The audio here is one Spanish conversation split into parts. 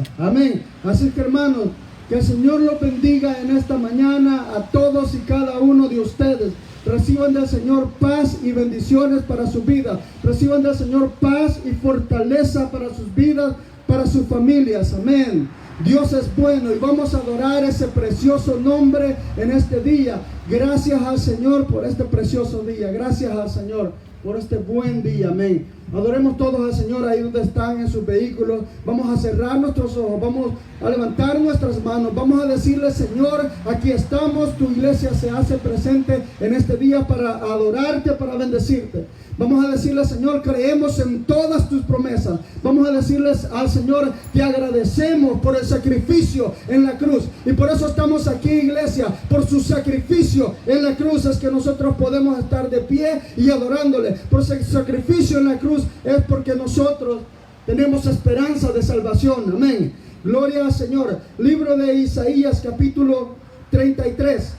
casa. Amén. Así que, hermanos, que el Señor los bendiga en esta mañana a todos y cada uno de ustedes. Reciban del Señor paz y bendiciones para su vida. Reciban del Señor paz y fortaleza para sus vidas, para sus familias. Amén. Dios es bueno y vamos a adorar ese precioso nombre en este día. Gracias al Señor por este precioso día. Gracias al Señor por este buen día. Amén. Adoremos todos al Señor ahí donde están en sus vehículos. Vamos a cerrar nuestros ojos. Vamos a levantar nuestras manos. Vamos a decirle: Señor, aquí estamos. Tu iglesia se hace presente en este día para adorarte, para bendecirte. Vamos a decirle: Señor, creemos en todas tus promesas. Vamos a decirles al Señor: te agradecemos por el sacrificio en la cruz. Y por eso estamos aquí, iglesia. Por su sacrificio en la cruz es que nosotros podemos estar de pie y adorándole. Por su sacrificio en la cruz es porque nosotros tenemos esperanza de salvación. Amén. Gloria al Señor. Libro de Isaías, capítulo 33,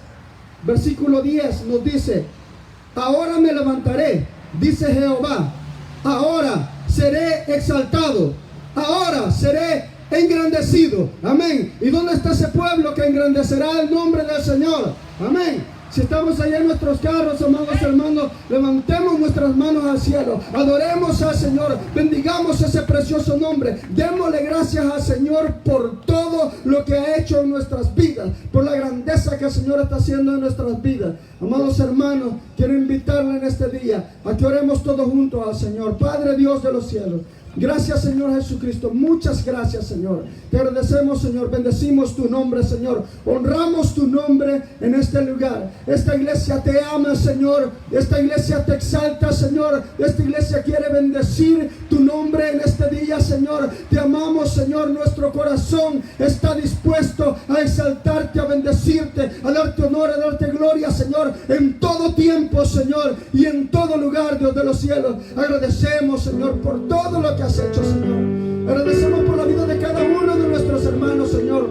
versículo 10 nos dice: ahora me levantaré, dice Jehová, ahora seré exaltado, ahora seré engrandecido. Amén. ¿Y dónde está ese pueblo que engrandecerá el nombre del Señor? Amén. Si estamos allá en nuestros carros, amados hermanos, levantemos nuestras manos al cielo, adoremos al Señor, bendigamos ese precioso nombre, démosle gracias al Señor por todo lo que ha hecho en nuestras vidas, por la grandeza que el Señor está haciendo en nuestras vidas. Amados hermanos, quiero invitarle en este día a que oremos todos juntos al Señor. Padre Dios de los cielos, gracias, Señor Jesucristo. Muchas gracias, Señor. Te agradecemos, Señor. Bendecimos tu nombre, Señor. Honramos tu nombre en este lugar. Esta iglesia te ama, Señor. Esta iglesia te exalta, Señor. Esta iglesia quiere bendecir tu nombre en este día, Señor. Te amamos, Señor. Nuestro corazón está dispuesto a exaltarte, a bendecirte, a darte honor, a darte gloria, Señor, en todo tiempo, Señor, y en todo lugar, Dios de los cielos. Agradecemos, Señor, por todo lo que has hecho, Señor. Agradecemos por la vida de cada uno de nuestros hermanos, Señor.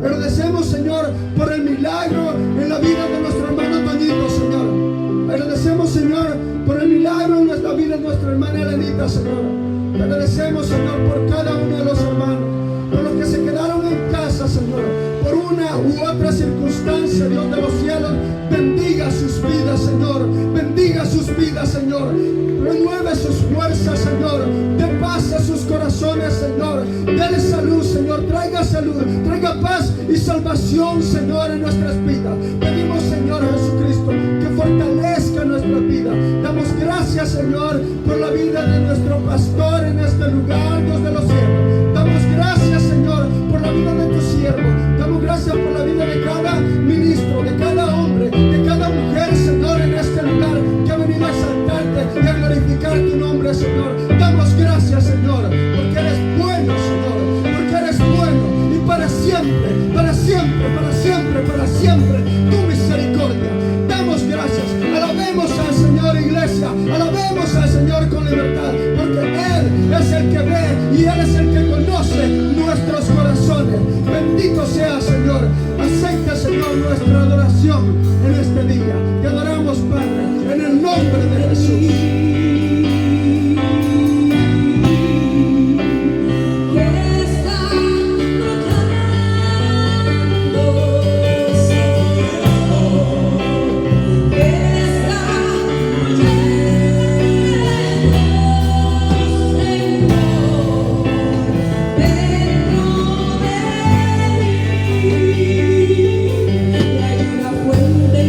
Agradecemos, Señor, por el milagro en la vida de nuestro hermano Toñito, Señor. Agradecemos, Señor, por el milagro en nuestra vida de nuestra hermana Elenita, Señor. Agradecemos, Señor, por cada uno de los hermanos, por los que se quedaron en casa, Señor, por una u otra circunstancia. Dios de los cielos, bendiga sus vidas, Señor. Bendiga sus vidas, Señor. Renueve sus fuerzas, Señor. Dé paz a sus corazones, Señor. Dele salud, Señor. Traiga salud, traiga paz y salvación, Señor, en nuestras vidas. Pedimos, Señor Jesucristo, que fortalezca nuestra vida. Damos gracias, Señor, por la vida de nuestro pastor en este lugar, Dios de los cielos. Damos gracias, Señor, por la vida de tu siervo. Damos gracias por la vida de cada ministro, de cada hombre, de cada mujer, Señor, en este lugar, que ha venido a exaltarte y a glorificar tu nombre, Señor. Damos gracias, Señor, porque eres bueno, Señor, porque eres bueno, y para siempre, para siempre, para siempre, para siempre, tu misericordia. Damos gracias. Alabemos al Señor, iglesia. Alabemos al Señor con libertad, porque Él es el que ve y Él es el que conoce nuestros corazones. Bendito sea, Señor. Acepta, Señor, nuestra adoración en este día. Te adoramos, Padre, en el nombre de Jesús. Fuente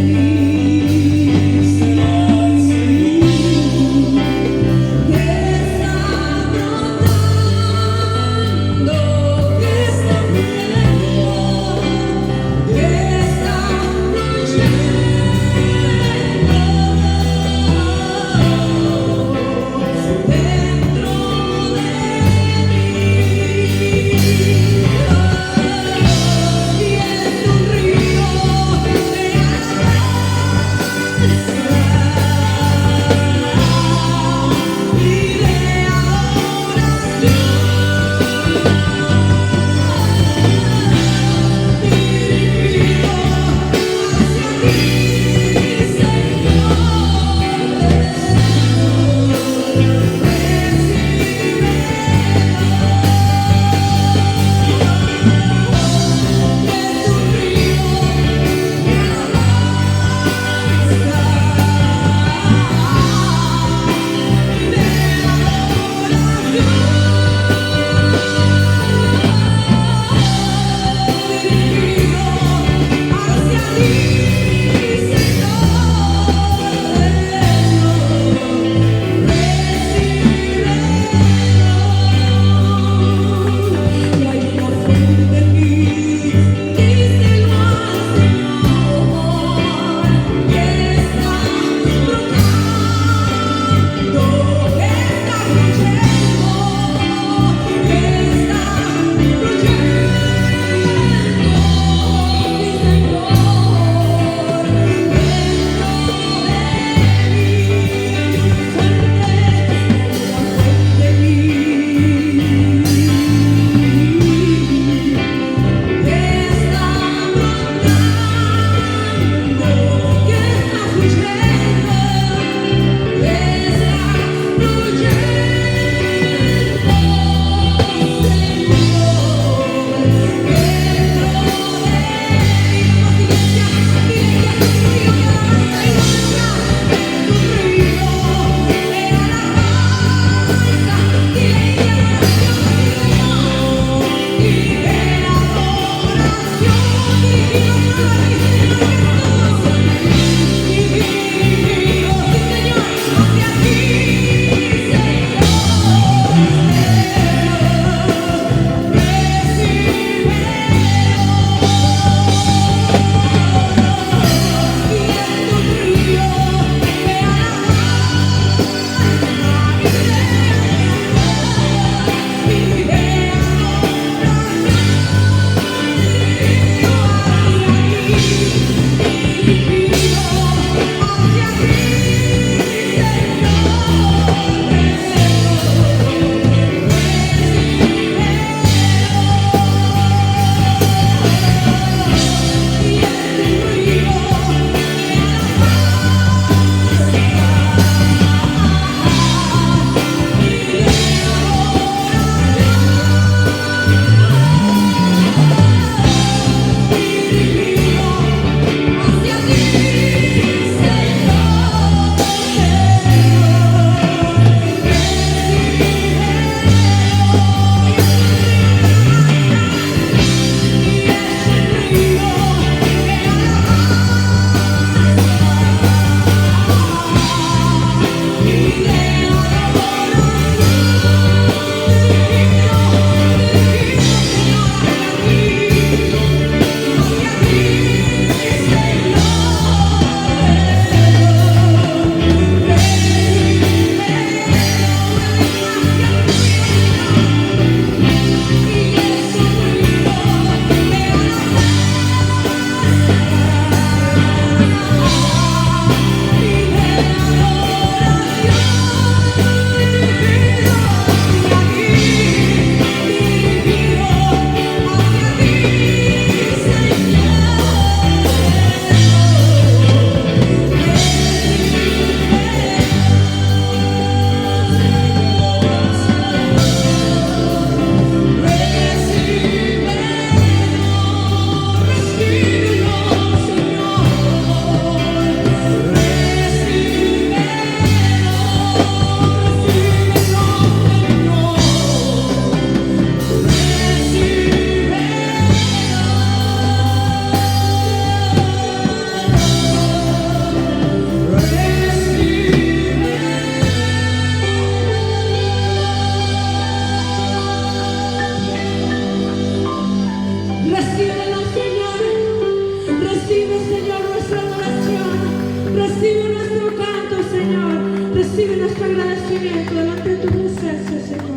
tu presencia, Señor.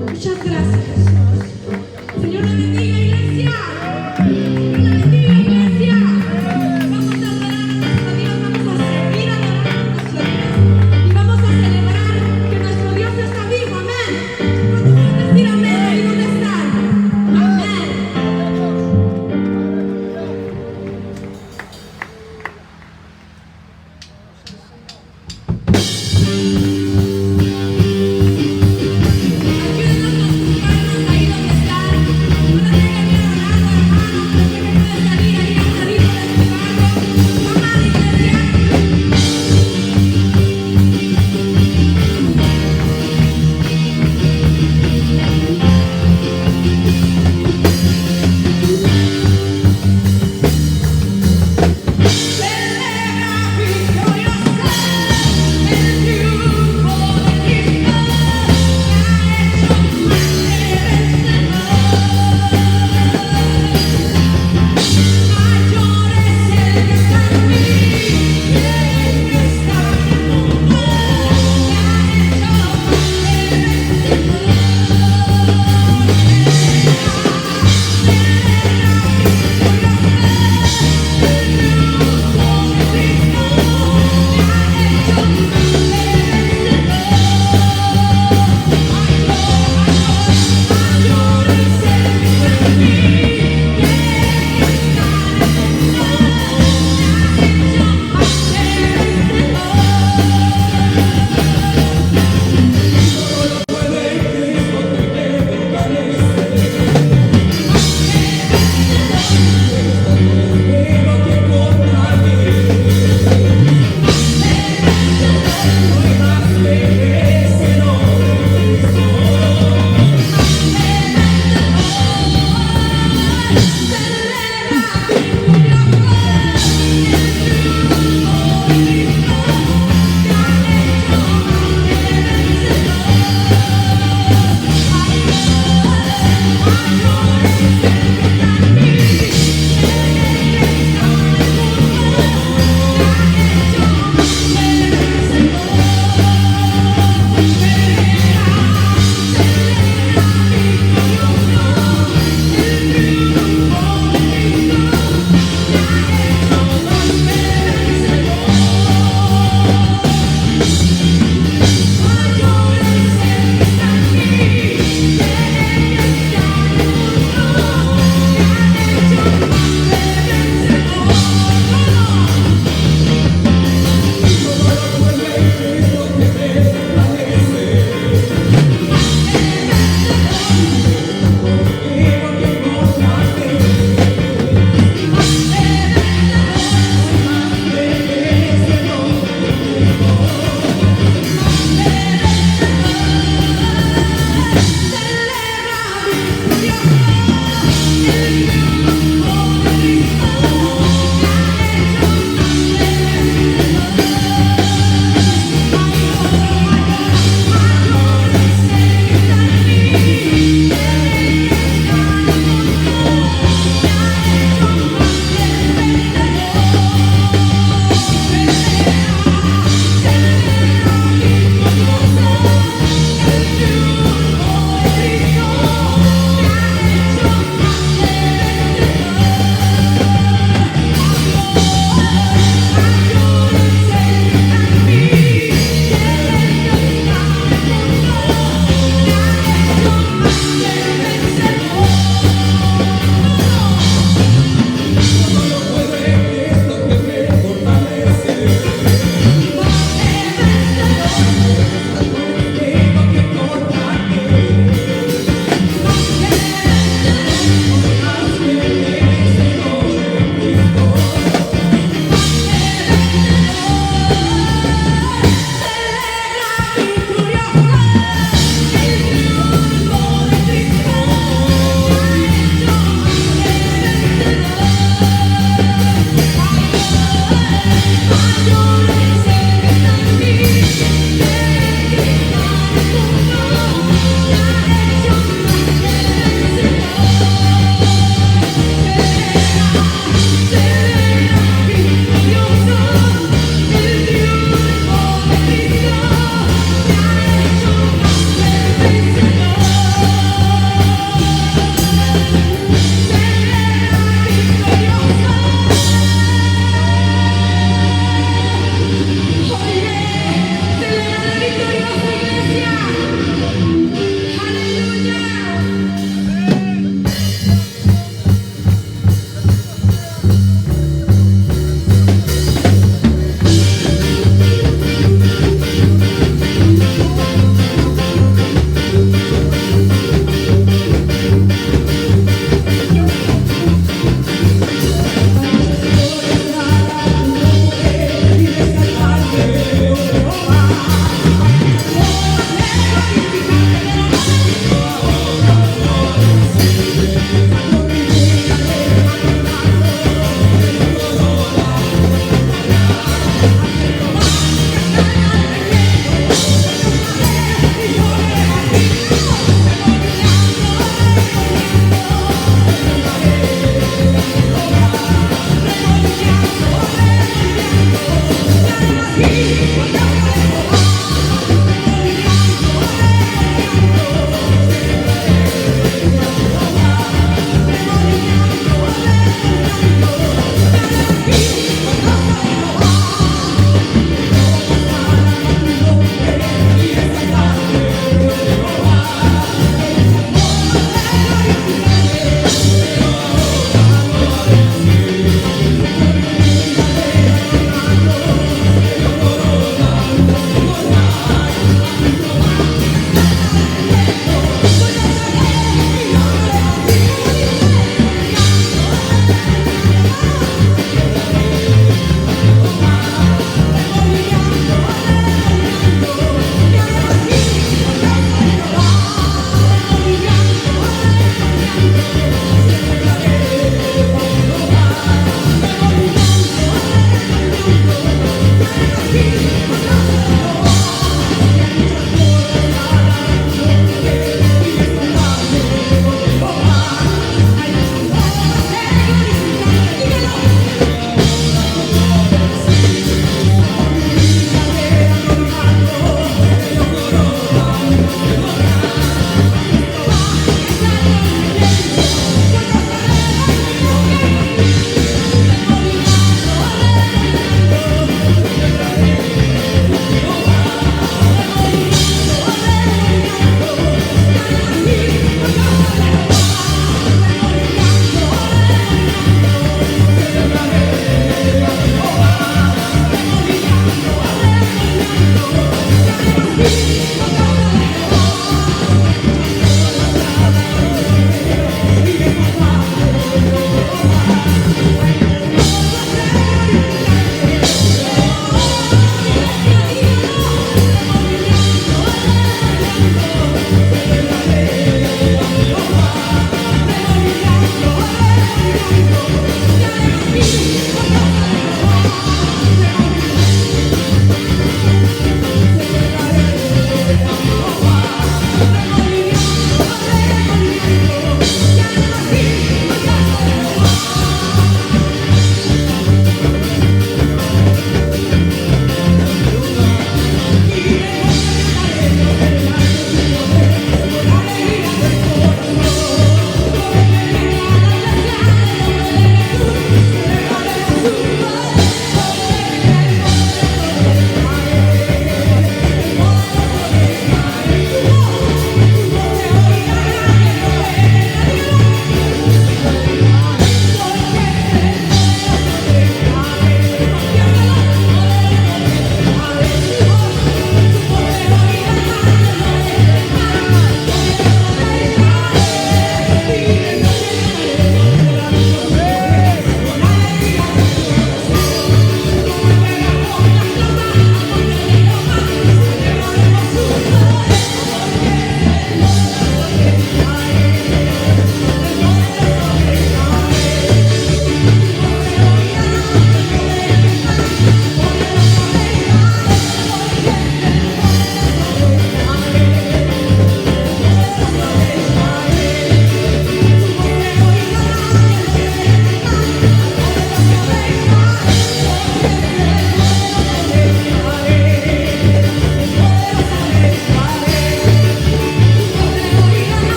Muchas gracias, Jesús. Señor, le bendiga, iglesia. Señor, le bendiga, iglesia. Vamos a adorar a nuestro Dios, vamos a seguir adorando a nuestro Dios y vamos a celebrar que nuestro Dios está vivo. Amén. ¿Cuántos pueden decir amén ahí donde están? Amén.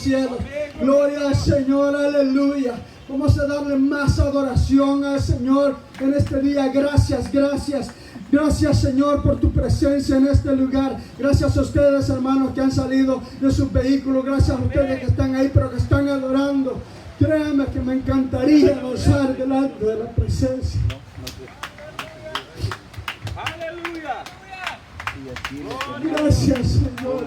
cielos. Gloria al Señor, aleluya. Vamos a darle más adoración al Señor en este día. Gracias, gracias. Gracias, Señor, por tu presencia en este lugar. Gracias a ustedes, hermanos, que han salido de sus vehículos. Gracias a ustedes que están ahí, pero que están adorando. Créanme que me encantaría gozar delante de la presencia. Aleluya. Gracias, Señor.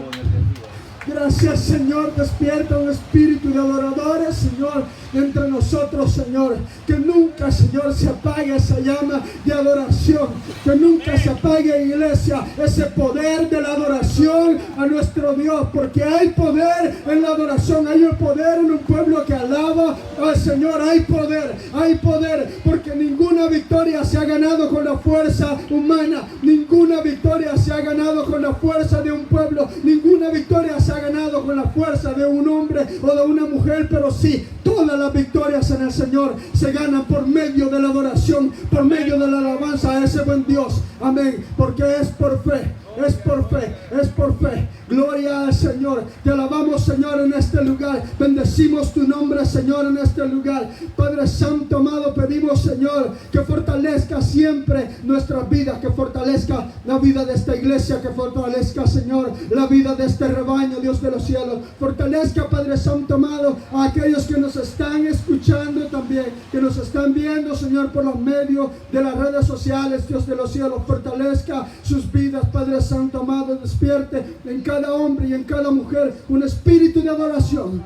Gracias, Señor. Despierta un espíritu de adoradores, Señor, entre nosotros, Señor. Que nunca, Señor, se apague esa llama de adoración. Que nunca se apague, iglesia, ese poder de la adoración a nuestro Dios. Porque hay poder en la adoración. Hay un poder en un pueblo que alaba al Señor. Hay poder. Porque ninguna victoria se ha ganado con la fuerza humana. Ninguna victoria se ha ganado con la fuerza de un pueblo. Ninguna victoria se ha ganado con la fuerza de un hombre o de una mujer, pero sí, todas las victorias en el Señor se ganan por medio de la adoración, por medio de la alabanza a ese buen Dios. Amén, porque es por fe. Es por fe. Gloria al Señor. Te alabamos, Señor, en este lugar. Bendecimos tu nombre, Señor, en este lugar. Padre Santo, amado, pedimos, Señor, que fortalezca siempre nuestras vidas, que fortalezca la vida de esta iglesia, que fortalezca, Señor, la vida de este rebaño, Dios de los cielos. Fortalezca, Padre Santo, amado, a aquellos que nos están escuchando también, que nos están viendo, Señor, por los medios de las redes sociales, Dios de los cielos. Fortalezca sus vidas, Padre Santo, amado. Despierte en cada hombre y en cada mujer un espíritu de adoración,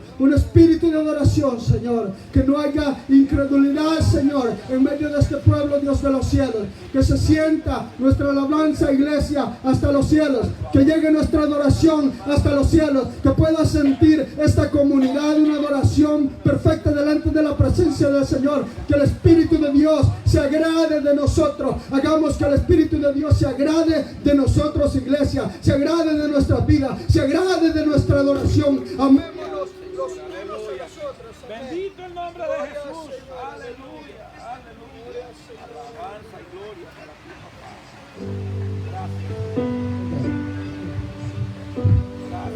Señor. Que no haya incredulidad, Señor, en medio de este pueblo, Dios de los cielos. Que se sienta nuestra alabanza, iglesia, hasta los cielos. Que llegue nuestra adoración hasta los cielos. Que pueda sentir esta comunidad una adoración perfecta delante de la presencia del Señor. Que el Espíritu de Dios se agrade de nosotros. Hagamos que el Espíritu de Dios se agrade de nosotros, iglesia. Se agrade de nuestras vidas. Se agrade de nuestra adoración. Amémonos los unos a los otros. Bendito el nombre de Jesús. Aleluya. Alabanza y gloria para ti, papá. Gracias.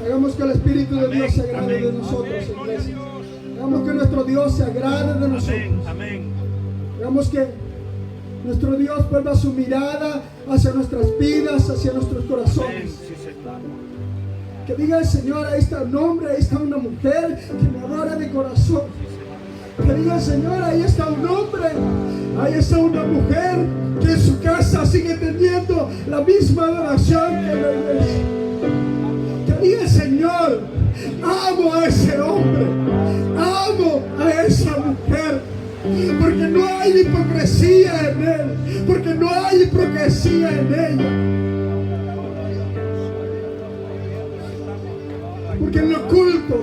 Hagamos que el Espíritu de Dios se agrade de nosotros, iglesia. Hagamos que nuestro Dios se agrade de nosotros. Amén. Hagamos que nuestro Dios vuelva su mirada hacia nuestras vidas, hacia nuestros corazones. Que diga el Señor, ahí está un hombre, ahí está una mujer que me adora de corazón. Que diga el Señor, ahí está un hombre, ahí está una mujer que en su casa sigue teniendo la misma adoración que en la iglesia. Que diga el Señor, amo a ese hombre, amo a esa mujer. Porque no hay hipocresía en él, porque no hay hipocresía en ella. Porque en lo oculto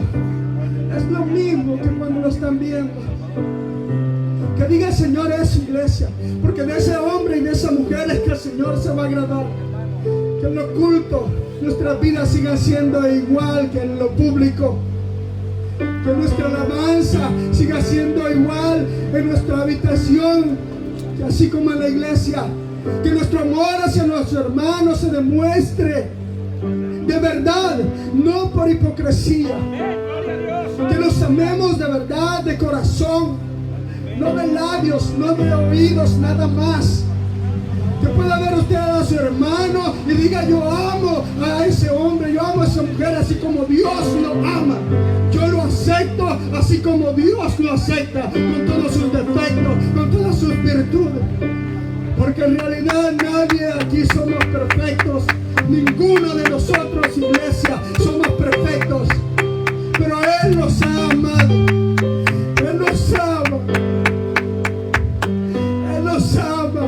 es lo mismo que cuando lo están viendo. Que diga el Señor eso, iglesia, porque de ese hombre y de esa mujer es que el Señor se va a agradar. Que en lo oculto nuestras vidas sigan siendo igual que en lo público. Que nuestra alabanza siga siendo igual en nuestra habitación, así como en la iglesia. Que nuestro amor hacia nuestros hermanos se demuestre de verdad, no por hipocresía. Que los amemos de verdad, de corazón, no de labios, no de oídos, nada más. Que pueda ver usted a su hermano y diga: yo amo a ese hombre, yo amo a esa mujer así como Dios lo ama. Yo lo acepto así como Dios lo acepta, con todos sus defectos, con todas sus virtudes. Porque en realidad nadie aquí somos perfectos. Ninguno de nosotros, iglesia, somos perfectos. Pero Él nos ha amado. Él nos ama. Él nos ama.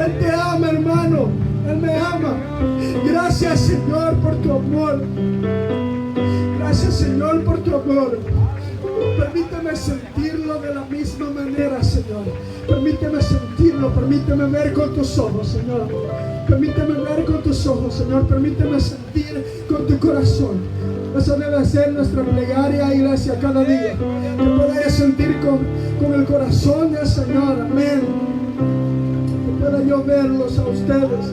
Él te ama, hermano. Él me ama. Gracias, Señor, por tu amor. Gracias, Señor, por tu amor. Permíteme sentirlo de la misma manera, Señor. Permíteme sentirlo, permíteme ver con tus ojos, Señor. Permíteme ver con tus ojos, Señor. Permíteme sentir con tu corazón. Esa debe ser nuestra plegaria, iglesia, cada día. Que podáis sentir con el corazón del Señor. Amén. Que pueda yo verlos a ustedes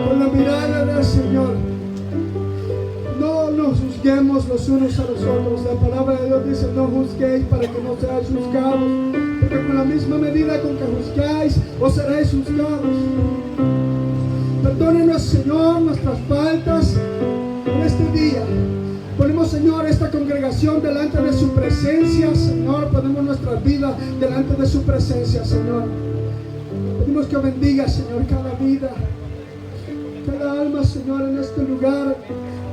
con la mirada del Señor. No nos juzguemos los unos a los otros. La palabra de Dios dice: no juzguéis para que no seáis juzgados, porque con la misma medida con que juzgáis, os seréis juzgados. Perdónenos, Señor, nuestras faltas en este día. Ponemos, Señor, esta congregación delante de su presencia, Señor. Ponemos nuestras vidas delante de su presencia, Señor. Pedimos que bendiga, Señor, cada vida, cada alma, Señor, en este lugar.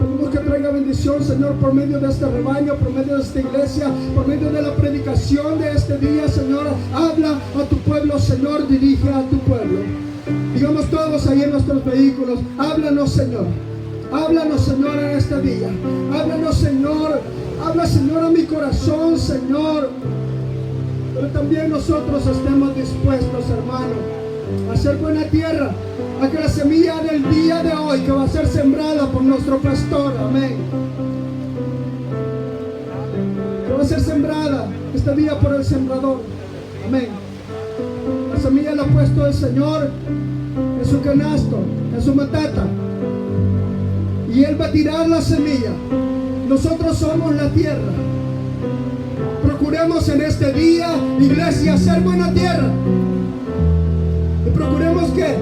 Pedimos que traiga bendición, Señor, por medio de este rebaño, por medio de esta iglesia, por medio de la predicación de este día, Señor. Habla a tu pueblo, Señor, dirige a tu pueblo. Digamos todos ahí en nuestros vehículos: háblanos, Señor. Háblanos, Señor, en este día. Háblanos, Señor. Habla, Señor, a mi corazón, Señor. Pero también nosotros estemos dispuestos, hermano, a hacer buena tierra, a que la semilla del día de hoy, que va a ser sembrada por nuestro pastor, amén, que va a ser sembrada este día por el sembrador, amén. La semilla la ha puesto el Señor en su canasto, en su matata, y Él va a tirar la semilla. Nosotros somos la tierra. Procuremos en este día, iglesia, hacer buena tierra. Y procuremos que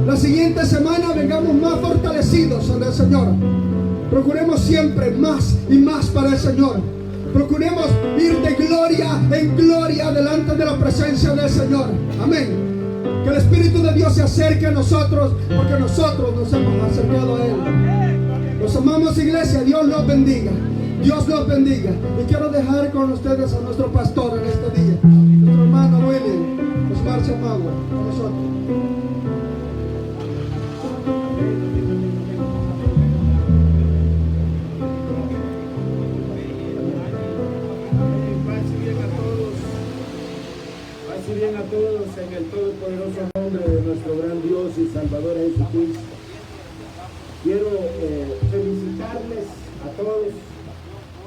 la siguiente semana vengamos más fortalecidos en el Señor. Procuremos siempre más y más para el Señor. Procuremos ir de gloria en gloria delante de la presencia del Señor. Amén. Que el Espíritu de Dios se acerque a nosotros, porque nosotros nos hemos acercado a Él. Los amamos, iglesia. Dios los bendiga. Dios los bendiga. Y quiero dejar con ustedes a nuestro pastor en este día, nuestro hermano William Osmar Chamagua, con nosotros. Paz y bien a todos en el todopoderoso nombre de nuestro gran Dios y Salvador Jesucristo. Quiero felicitarles a todos.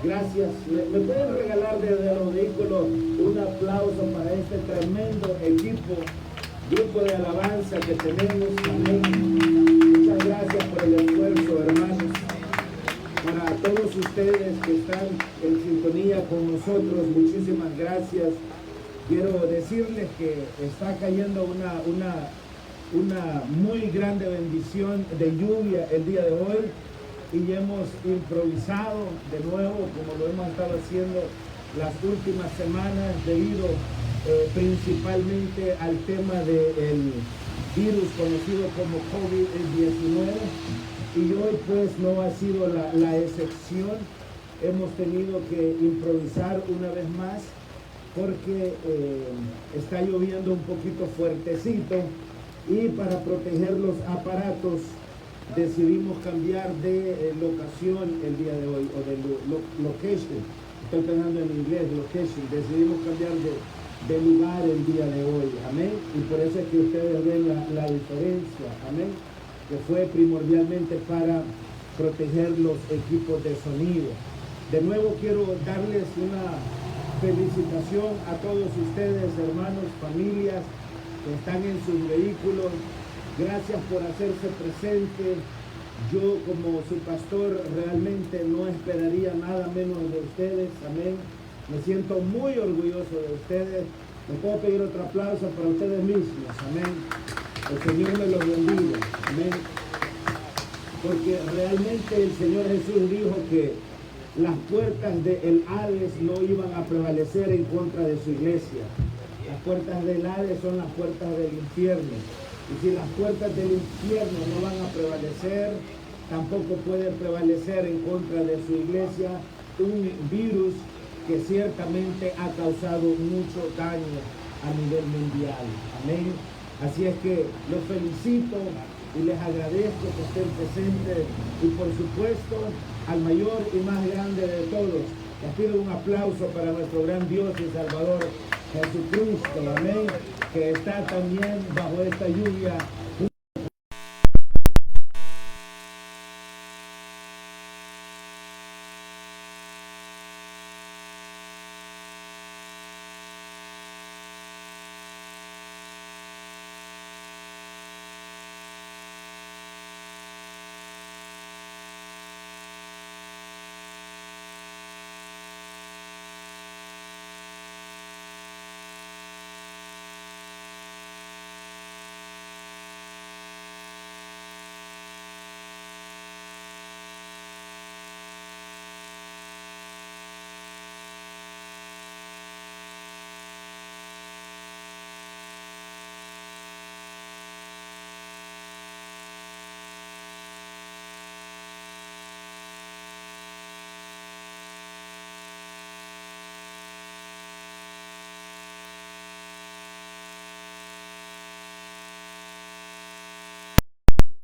Gracias. ¿Me pueden regalar desde los vehículos un aplauso para este tremendo grupo de alabanza que tenemos? Amén. Muchas gracias por el esfuerzo, hermanos. Para todos ustedes que están en sintonía con nosotros, muchísimas gracias. Quiero decirles que está cayendo una muy grande bendición de lluvia el día de hoy, y hemos improvisado de nuevo, como lo hemos estado haciendo las últimas semanas, debido principalmente al tema del virus conocido como COVID-19, y hoy pues no ha sido la excepción. Hemos tenido que improvisar una vez más porque está lloviendo un poquito fuertecito, y para proteger los aparatos decidimos cambiar de locación el día de hoy, o de location. Estoy pensando en inglés, location. Decidimos cambiar de lugar el día de hoy, amén. Y por eso es que ustedes ven la diferencia, amén, que fue primordialmente para proteger los equipos de sonido. De nuevo quiero darles una felicitación a todos ustedes, hermanos, familias que están en sus vehículos. Gracias por hacerse presente. Yo, como su pastor, realmente no esperaría nada menos de ustedes, amén. Me siento muy orgulloso de ustedes. ¿Me puedo pedir otro aplauso para ustedes mismos? Amén. El Señor me los bendiga, amén. Porque realmente el Señor Jesús dijo que las puertas del Hades no iban a prevalecer en contra de su iglesia. Las puertas del Hades son las puertas del infierno. Y si las puertas del infierno no van a prevalecer, tampoco puede prevalecer en contra de su iglesia un virus que ciertamente ha causado mucho daño a nivel mundial. Amén. Así es que los felicito y les agradezco que estén presentes, y por supuesto al mayor y más grande de todos, les pido un aplauso para nuestro gran Dios y Salvador Jesucristo, amén, que está también bajo esta lluvia.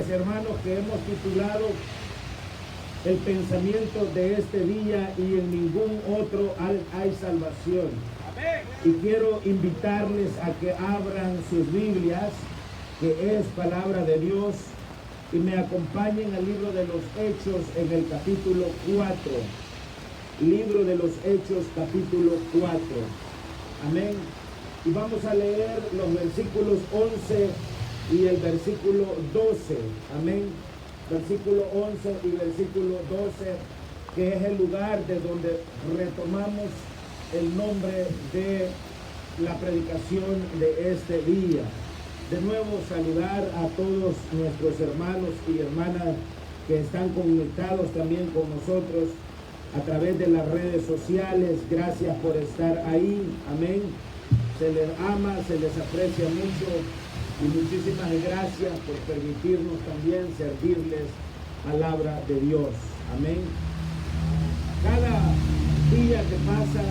hermanos, que hemos titulado El pensamiento de este día, y en ningún otro hay salvación. Amén. Y quiero invitarles a que abran sus Biblias, que es palabra de Dios, y me acompañen al libro de los Hechos en el capítulo 4. Libro de los Hechos, capítulo 4. Amén. Y vamos a leer los versículos 11 y el versículo 12. Amén. Versículo 11 y versículo 12, que es el lugar de donde retomamos el nombre de la predicación de este día. De nuevo, saludar a todos nuestros hermanos y hermanas que están conectados también con nosotros a través de las redes sociales. Gracias por estar ahí. Amén. Se les ama, se les aprecia mucho. Y muchísimas gracias por permitirnos también servirles palabra de Dios. Amén. Cada día que pasa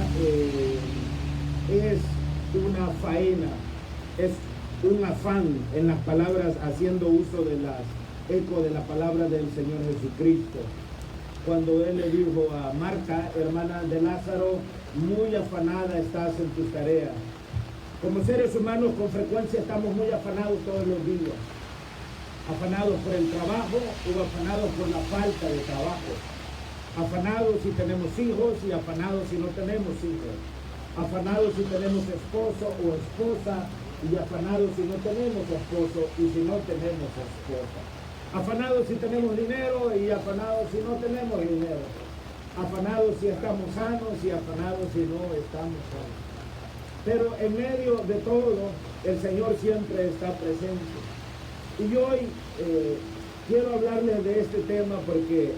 es una faena, es un afán en las palabras, haciendo uso de las eco de la palabra del Señor Jesucristo. Cuando Él le dijo a Marta, hermana de Lázaro, muy afanada estás en tus tareas. Como seres humanos con frecuencia estamos muy afanados todos los días. Afanados por el trabajo o afanados por la falta de trabajo. Afanados si tenemos hijos y afanados si no tenemos hijos. Afanados si tenemos esposo o esposa y afanados si no tenemos esposo y si no tenemos esposa. Afanados si tenemos dinero y afanados si no tenemos dinero. Afanados si estamos sanos y afanados si no estamos sanos. Pero en medio de todo, el Señor siempre está presente. Y hoy quiero hablarles de este tema porque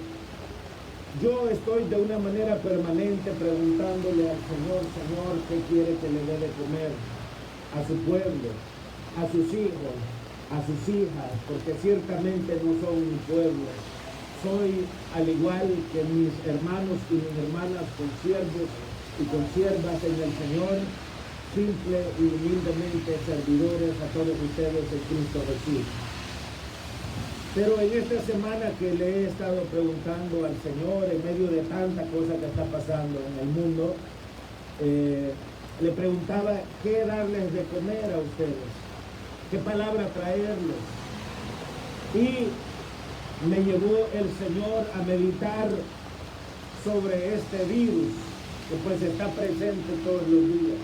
yo estoy de una manera permanente preguntándole al Señor, Señor, ¿qué quiere que le dé de comer a su pueblo, a sus hijos, a sus hijas? Porque ciertamente no son mi pueblo. Soy, al igual que mis hermanos y mis hermanas, consiervos y consiervas en el Señor, simple y humildemente servidores a todos ustedes en Cristo Jesús. Pero en esta semana que le he estado preguntando al Señor, en medio de tanta cosa que está pasando en el mundo, le preguntaba qué darles de comer a ustedes, qué palabra traerles. Y me llevó el Señor a meditar sobre este virus que pues está presente todos los días.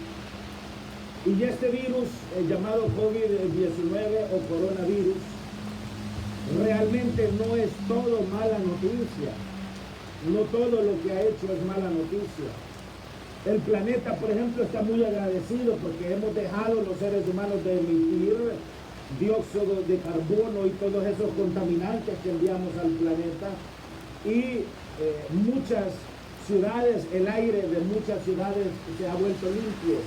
Y este virus, llamado COVID-19 o coronavirus, realmente no es todo mala noticia. No todo lo que ha hecho es mala noticia. El planeta, por ejemplo, está muy agradecido porque hemos dejado los seres humanos de emitir dióxido de carbono y todos esos contaminantes que enviamos al planeta. Y muchas ciudades, el aire de muchas ciudades se ha vuelto limpio,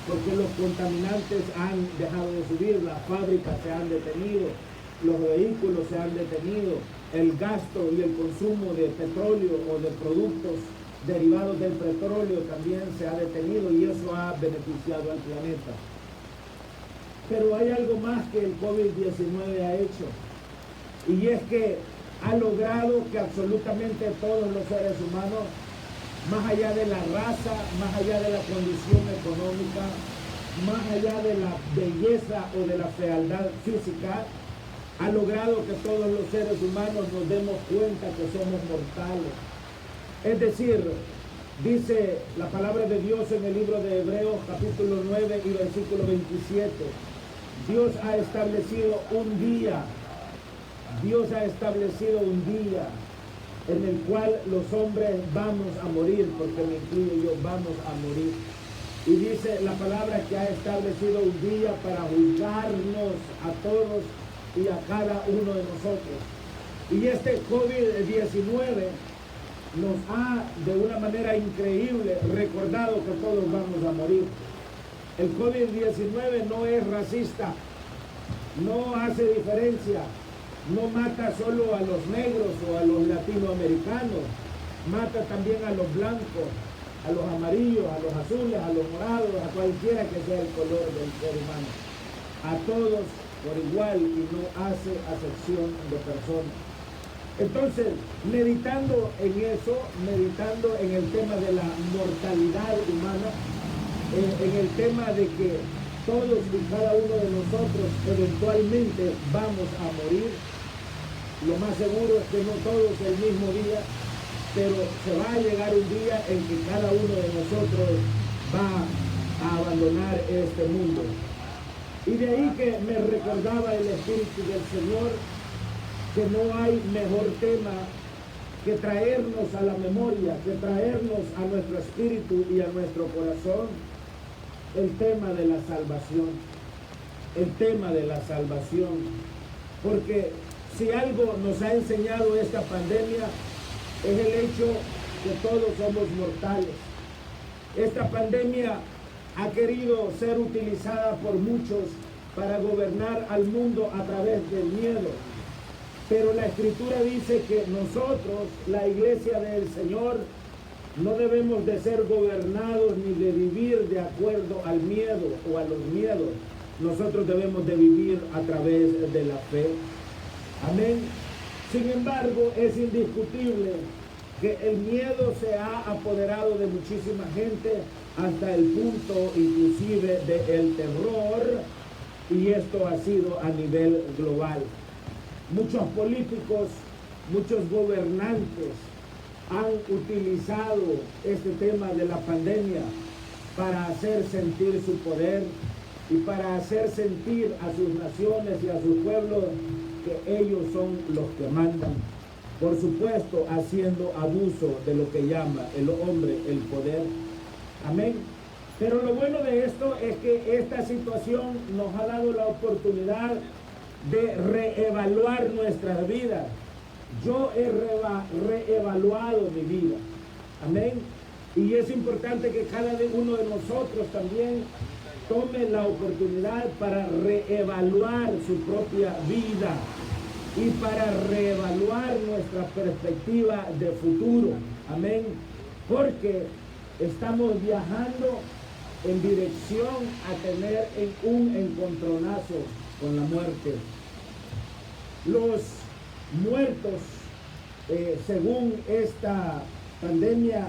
porque los contaminantes han dejado de subir, las fábricas se han detenido, los vehículos se han detenido, el gasto y el consumo de petróleo o de productos derivados del petróleo también se ha detenido y eso ha beneficiado al planeta. Pero hay algo más que el COVID-19 ha hecho, y es que ha logrado que absolutamente todos los seres humanos, más allá de la raza, más allá de la condición económica, más allá de la belleza o de la fealdad física, ha logrado que todos los seres humanos nos demos cuenta que somos mortales. Es decir, dice la palabra de Dios en el libro de Hebreos capítulo 9 y versículo 27, Dios ha establecido un día, Dios ha establecido un día en el cual los hombres vamos a morir, porque me incluyo yo, vamos a morir. Y dice la palabra que ha establecido un día para juzgarnos a todos y a cada uno de nosotros. Y este COVID-19 nos ha de una manera increíble recordado que todos vamos a morir. El COVID-19 no es racista, no hace diferencia. No mata solo a los negros o a los latinoamericanos, mata también a los blancos, a los amarillos, a los azules, a los morados, a cualquiera que sea el color del ser humano. A todos por igual y no hace acepción de personas. Entonces, meditando en eso, meditando en el tema de la mortalidad humana, en el tema de que todos y cada uno de nosotros eventualmente vamos a morir, lo más seguro es que no todos el mismo día, pero se va a llegar un día en que cada uno de nosotros va a abandonar este mundo. Y de ahí que me recordaba el Espíritu del Señor que no hay mejor tema que traernos a la memoria, que traernos a nuestro espíritu y a nuestro corazón el tema de la salvación. El tema de la salvación. Porque si algo nos ha enseñado esta pandemia es el hecho que todos somos mortales. Esta pandemia ha querido ser utilizada por muchos para gobernar al mundo a través del miedo. Pero la Escritura dice que nosotros, la iglesia del Señor, no debemos de ser gobernados ni de vivir de acuerdo al miedo o a los miedos. Nosotros debemos de vivir a través de la fe. Amén. Sin embargo, es indiscutible que el miedo se ha apoderado de muchísima gente hasta el punto inclusive del terror, y esto ha sido a nivel global. Muchos políticos, muchos gobernantes han utilizado este tema de la pandemia para hacer sentir su poder y para hacer sentir a sus naciones y a sus pueblos que ellos son los que mandan. Por supuesto, haciendo abuso de lo que llama el hombre el poder. Amén. Pero lo bueno de esto es que esta situación nos ha dado la oportunidad de reevaluar nuestras vidas. Yo he reevaluado mi vida. Amén. Y es importante que cada uno de nosotros también tome la oportunidad para reevaluar su propia vida y para reevaluar nuestra perspectiva de futuro. Amén. Porque estamos viajando en dirección a tener un encontronazo con la muerte. Los muertos, según esta pandemia,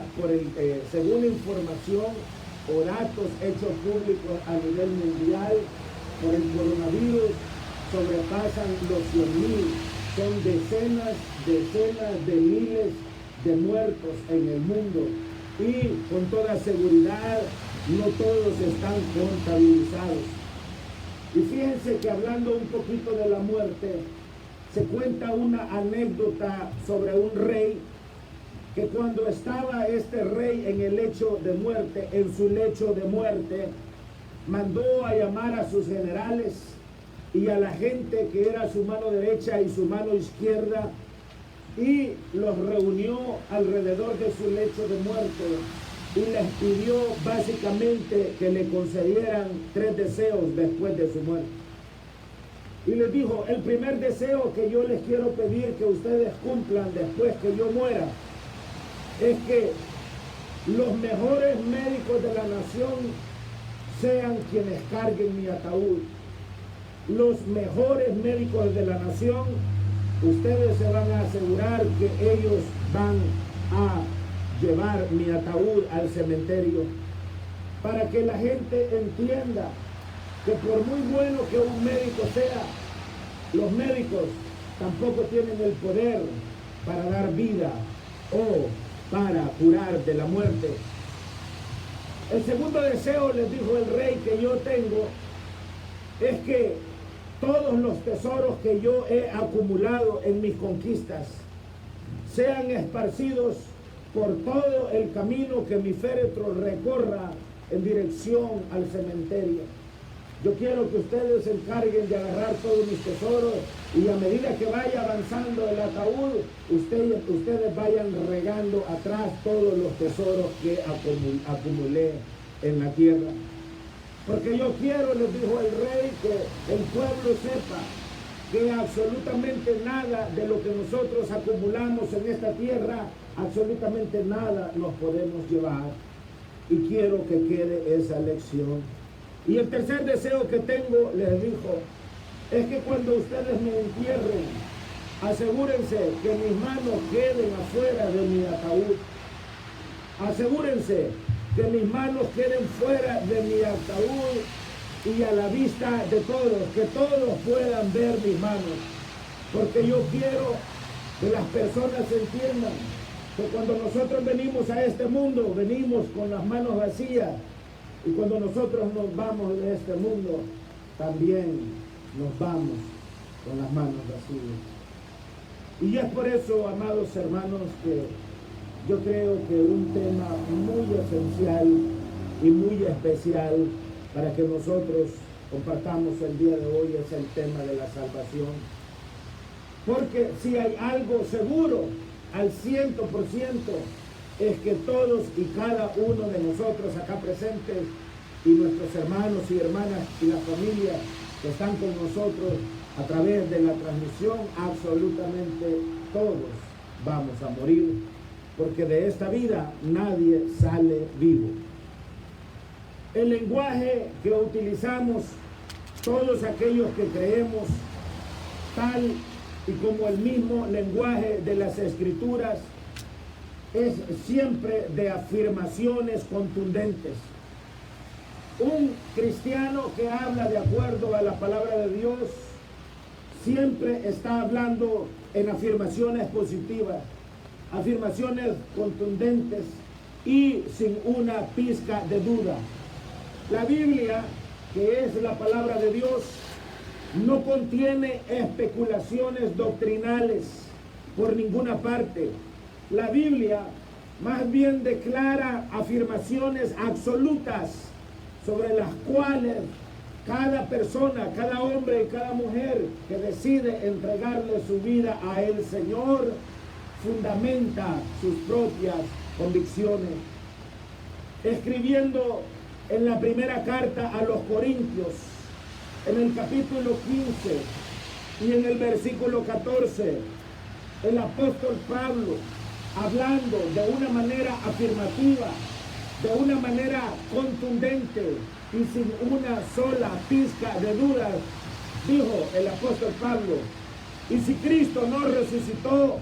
según información o datos hechos públicos a nivel mundial por el coronavirus, sobrepasan los 100,000. Son decenas de miles de muertos en el mundo. Y con toda seguridad, no todos están contabilizados. Y fíjense que hablando un poquito de la muerte, se cuenta una anécdota sobre un rey que cuando estaba este rey en el lecho de muerte, en su lecho de muerte, mandó a llamar a sus generales y a la gente que era su mano derecha y su mano izquierda, y los reunió alrededor de su lecho de muerte y les pidió básicamente que le concedieran 3 deseos después de su muerte. Y les dijo: el primer deseo que yo les quiero pedir que ustedes cumplan después que yo muera es que los mejores médicos de la nación sean quienes carguen mi ataúd. Los mejores médicos de la nación, ustedes se van a asegurar que ellos van a llevar mi ataúd al cementerio, para que la gente entienda que por muy bueno que un médico sea, los médicos tampoco tienen el poder para dar vida o para curar de la muerte. El segundo deseo, les dijo el rey, que yo tengo es que todos los tesoros que yo he acumulado en mis conquistas sean esparcidos por todo el camino que mi féretro recorra en dirección al cementerio. Yo quiero que ustedes se encarguen de agarrar todos mis tesoros, y a medida que vaya avanzando el ataúd, ustedes vayan regando atrás todos los tesoros que acumulé en la tierra. Porque yo quiero, les dijo el rey, que el pueblo sepa que absolutamente nada de lo que nosotros acumulamos en esta tierra, absolutamente nada nos podemos llevar. Y quiero que quede esa lección. Y el tercer deseo que tengo, les dijo, es que cuando ustedes me entierren, asegúrense que mis manos queden afuera de mi ataúd. Asegúrense que mis manos queden fuera de mi ataúd y a la vista de todos, que todos puedan ver mis manos. Porque yo quiero que las personas entiendan que cuando nosotros venimos a este mundo, venimos con las manos vacías. Y cuando nosotros nos vamos de este mundo, también nos vamos con las manos vacías. Y es por eso, amados hermanos, que yo creo que un tema muy esencial y muy especial para que nosotros compartamos el día de hoy es el tema de la salvación. Porque si hay algo seguro al 100%, es que todos y cada uno de nosotros acá presentes y nuestros hermanos y hermanas y la familia que están con nosotros a través de la transmisión, absolutamente todos vamos a morir, porque de esta vida nadie sale vivo. El lenguaje que utilizamos todos aquellos que creemos, tal y como el mismo lenguaje de las Escrituras, es siempre de afirmaciones contundentes. Un cristiano que habla de acuerdo a la palabra de Dios siempre está hablando en afirmaciones positivas, afirmaciones contundentes y sin una pizca de duda. La Biblia, que es la palabra de Dios, no contiene especulaciones doctrinales por ninguna parte. La Biblia más bien declara afirmaciones absolutas sobre las cuales cada persona, cada hombre y cada mujer que decide entregarle su vida a el Señor fundamenta sus propias convicciones. Escribiendo en la primera carta a los Corintios, en el capítulo 15 y en el versículo 14, el apóstol Pablo, hablando de una manera afirmativa, de una manera contundente y sin una sola pizca de dudas, dijo el apóstol Pablo: y si Cristo no resucitó,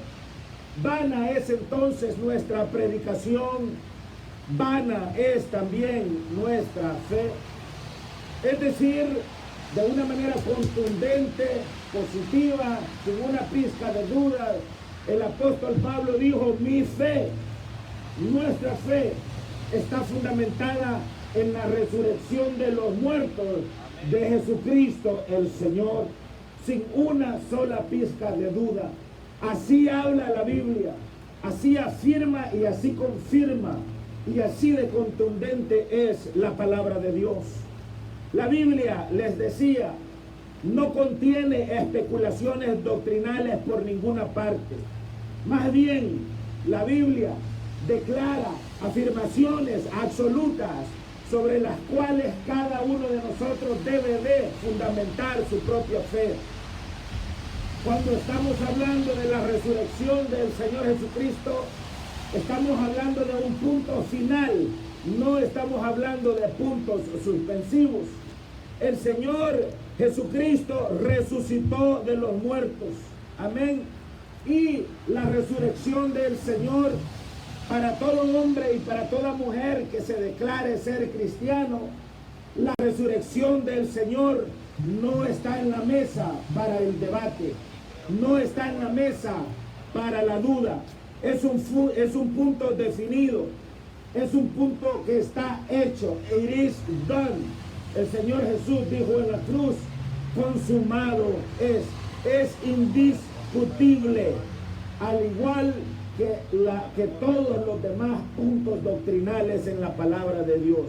vana es entonces nuestra predicación, vana es también nuestra fe. Es decir, de una manera contundente, positiva, sin una pizca de dudas, el apóstol Pablo dijo: mi fe, nuestra fe, está fundamentada en la resurrección de los muertos de Jesucristo el Señor, sin una sola pizca de duda. Así habla la Biblia, así afirma y así confirma, y así de contundente es la palabra de Dios. La Biblia, les decía, no contiene especulaciones doctrinales por ninguna parte. Más bien, la Biblia declara afirmaciones absolutas sobre las cuales cada uno de nosotros debe de fundamentar su propia fe. Cuando estamos hablando de la resurrección del Señor Jesucristo, estamos hablando de un punto final, no estamos hablando de puntos suspensivos. El Señor Jesucristo resucitó de los muertos. Amén. Y la resurrección del Señor, para todo hombre y para toda mujer que se declare ser cristiano, la resurrección del Señor no está en la mesa para el debate, no está en la mesa para la duda. Es un punto definido, es un punto que está hecho. It is done. El Señor Jesús dijo en la cruz: consumado es indiscutible, al igual que todos los demás puntos doctrinales en la palabra de Dios.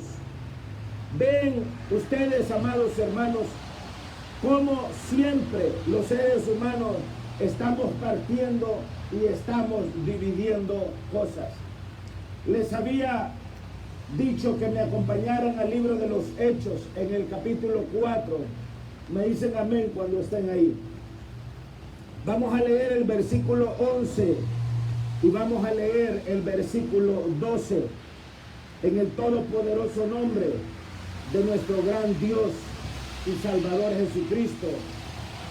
Ven ustedes, amados hermanos, como siempre los seres humanos estamos partiendo y estamos dividiendo cosas. Les había dicho que me acompañaran al libro de los Hechos en el capítulo 4. Me dicen amén cuando estén ahí. Vamos a leer el versículo 11 y vamos a leer el versículo 12 en el todopoderoso nombre de nuestro gran Dios y Salvador Jesucristo.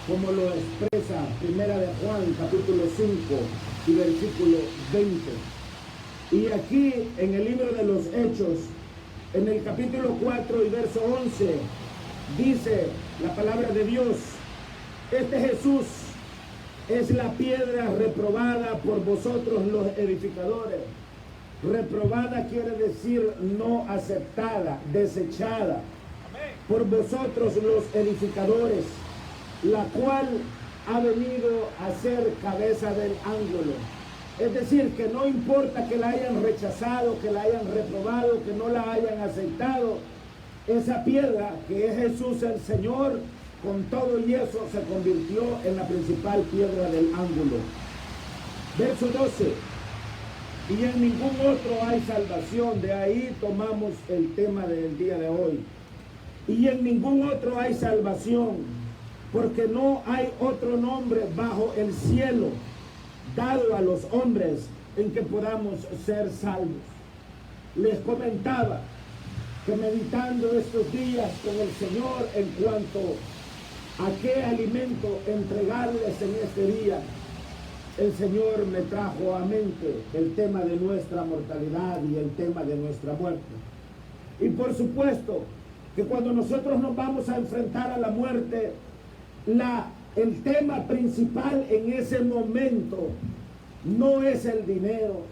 como lo expresa Primera de Juan, capítulo 5 y versículo 20. Y aquí en el libro de los Hechos, en el capítulo 4 y verso 11, dice la palabra de Dios: este Jesús es la piedra reprobada por vosotros los edificadores. Reprobada quiere decir no aceptada, desechada por vosotros los edificadores, la cual ha venido a ser cabeza del ángulo. Es decir, que no importa que la hayan rechazado, que la hayan reprobado, que no la hayan aceptado, esa piedra que es Jesús el Señor, con todo y eso se convirtió en la principal piedra del ángulo. Verso 12: y en ningún otro hay salvación. De ahí tomamos el tema del día de hoy. Y en ningún otro hay salvación, porque no hay otro nombre bajo el cielo dado a los hombres en que podamos ser salvos. Les comentaba que meditando estos días con el Señor en cuanto a qué alimento entregarles en este día, el Señor me trajo a mente el tema de nuestra mortalidad y el tema de nuestra muerte. Y por supuesto que cuando nosotros nos vamos a enfrentar a la muerte, el tema principal en ese momento no es el dinero.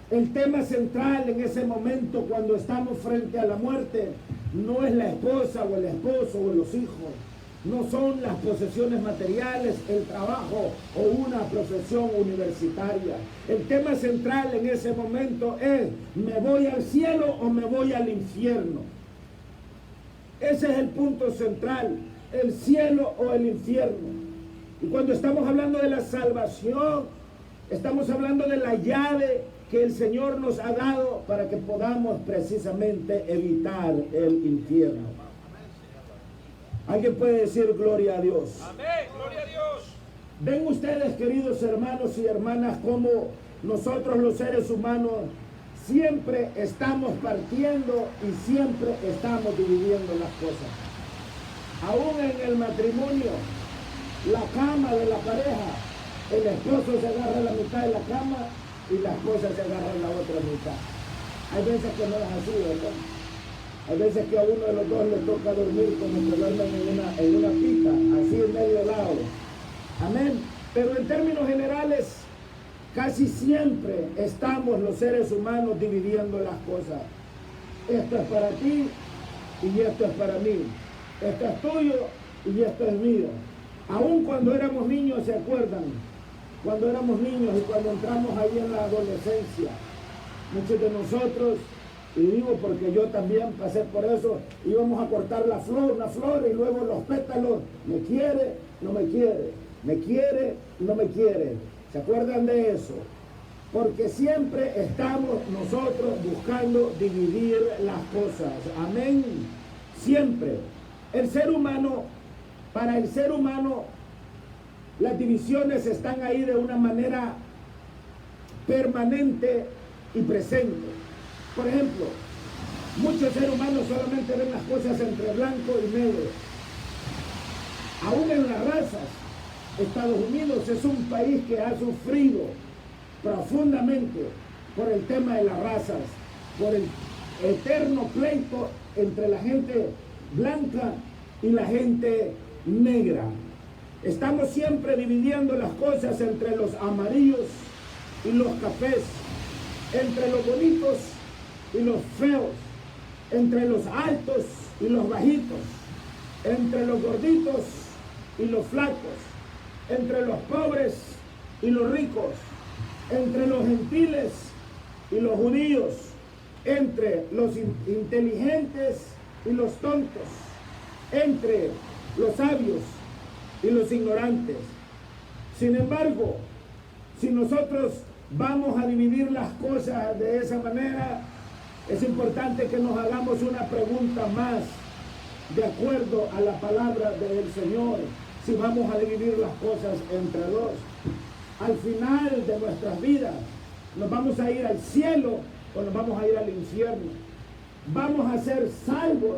El tema central en ese momento, cuando estamos frente a la muerte, no es la esposa o el esposo o los hijos. No son las posesiones materiales, el trabajo o una profesión universitaria. El tema central en ese momento es: ¿me voy al cielo o me voy al infierno? Ese es el punto central, el cielo o el infierno. Y cuando estamos hablando de la salvación, estamos hablando de la llave que el Señor nos ha dado para que podamos precisamente evitar el infierno. ¿Alguien puede decir gloria a Dios? Amén, gloria a Dios. Ven ustedes, queridos hermanos y hermanas, cómo nosotros los seres humanos siempre estamos partiendo y siempre estamos dividiendo las cosas. Aún en el matrimonio, la cama de la pareja, el esposo se agarra la mitad de la cama y la esposa se agarra la otra mitad. Hay veces que no es así, ¿verdad? Hay veces que a uno de los dos le toca dormir como que duermen en una pita, así en medio lado. Amén. Pero en términos generales, casi siempre estamos los seres humanos dividiendo las cosas. Esto es para ti y esto es para mí. Esto es tuyo y esto es mío. Aún cuando éramos niños, ¿se acuerdan? Cuando éramos niños y cuando entramos ahí en la adolescencia, muchos de nosotros, y digo porque yo también pasé por eso, íbamos a cortar la flor y luego los pétalos: me quiere, no me quiere, me quiere, no me quiere. ¿Se acuerdan de eso? Porque siempre estamos nosotros buscando dividir las cosas. Amén. Siempre. El ser humano, para el ser humano, las divisiones están ahí de una manera permanente y presente. Por ejemplo, muchos seres humanos solamente ven las cosas entre blanco y negro. Aún en las razas, Estados Unidos es un país que ha sufrido profundamente por el tema de las razas, por el eterno pleito entre la gente blanca y la gente negra. Estamos siempre dividiendo las cosas entre los amarillos y los cafés, entre los bonitos y los feos, entre los altos y los bajitos, entre los gorditos y los flacos, entre los pobres y los ricos, entre los gentiles y los judíos, entre los inteligentes y los tontos, entre los sabios y los ignorantes. Sin embargo, si nosotros vamos a dividir las cosas de esa manera, es importante que nos hagamos una pregunta más de acuerdo a la palabra del Señor. Si vamos a dividir las cosas entre dos, al final de nuestras vidas, ¿nos vamos a ir al cielo o nos vamos a ir al infierno? ¿Vamos a ser salvos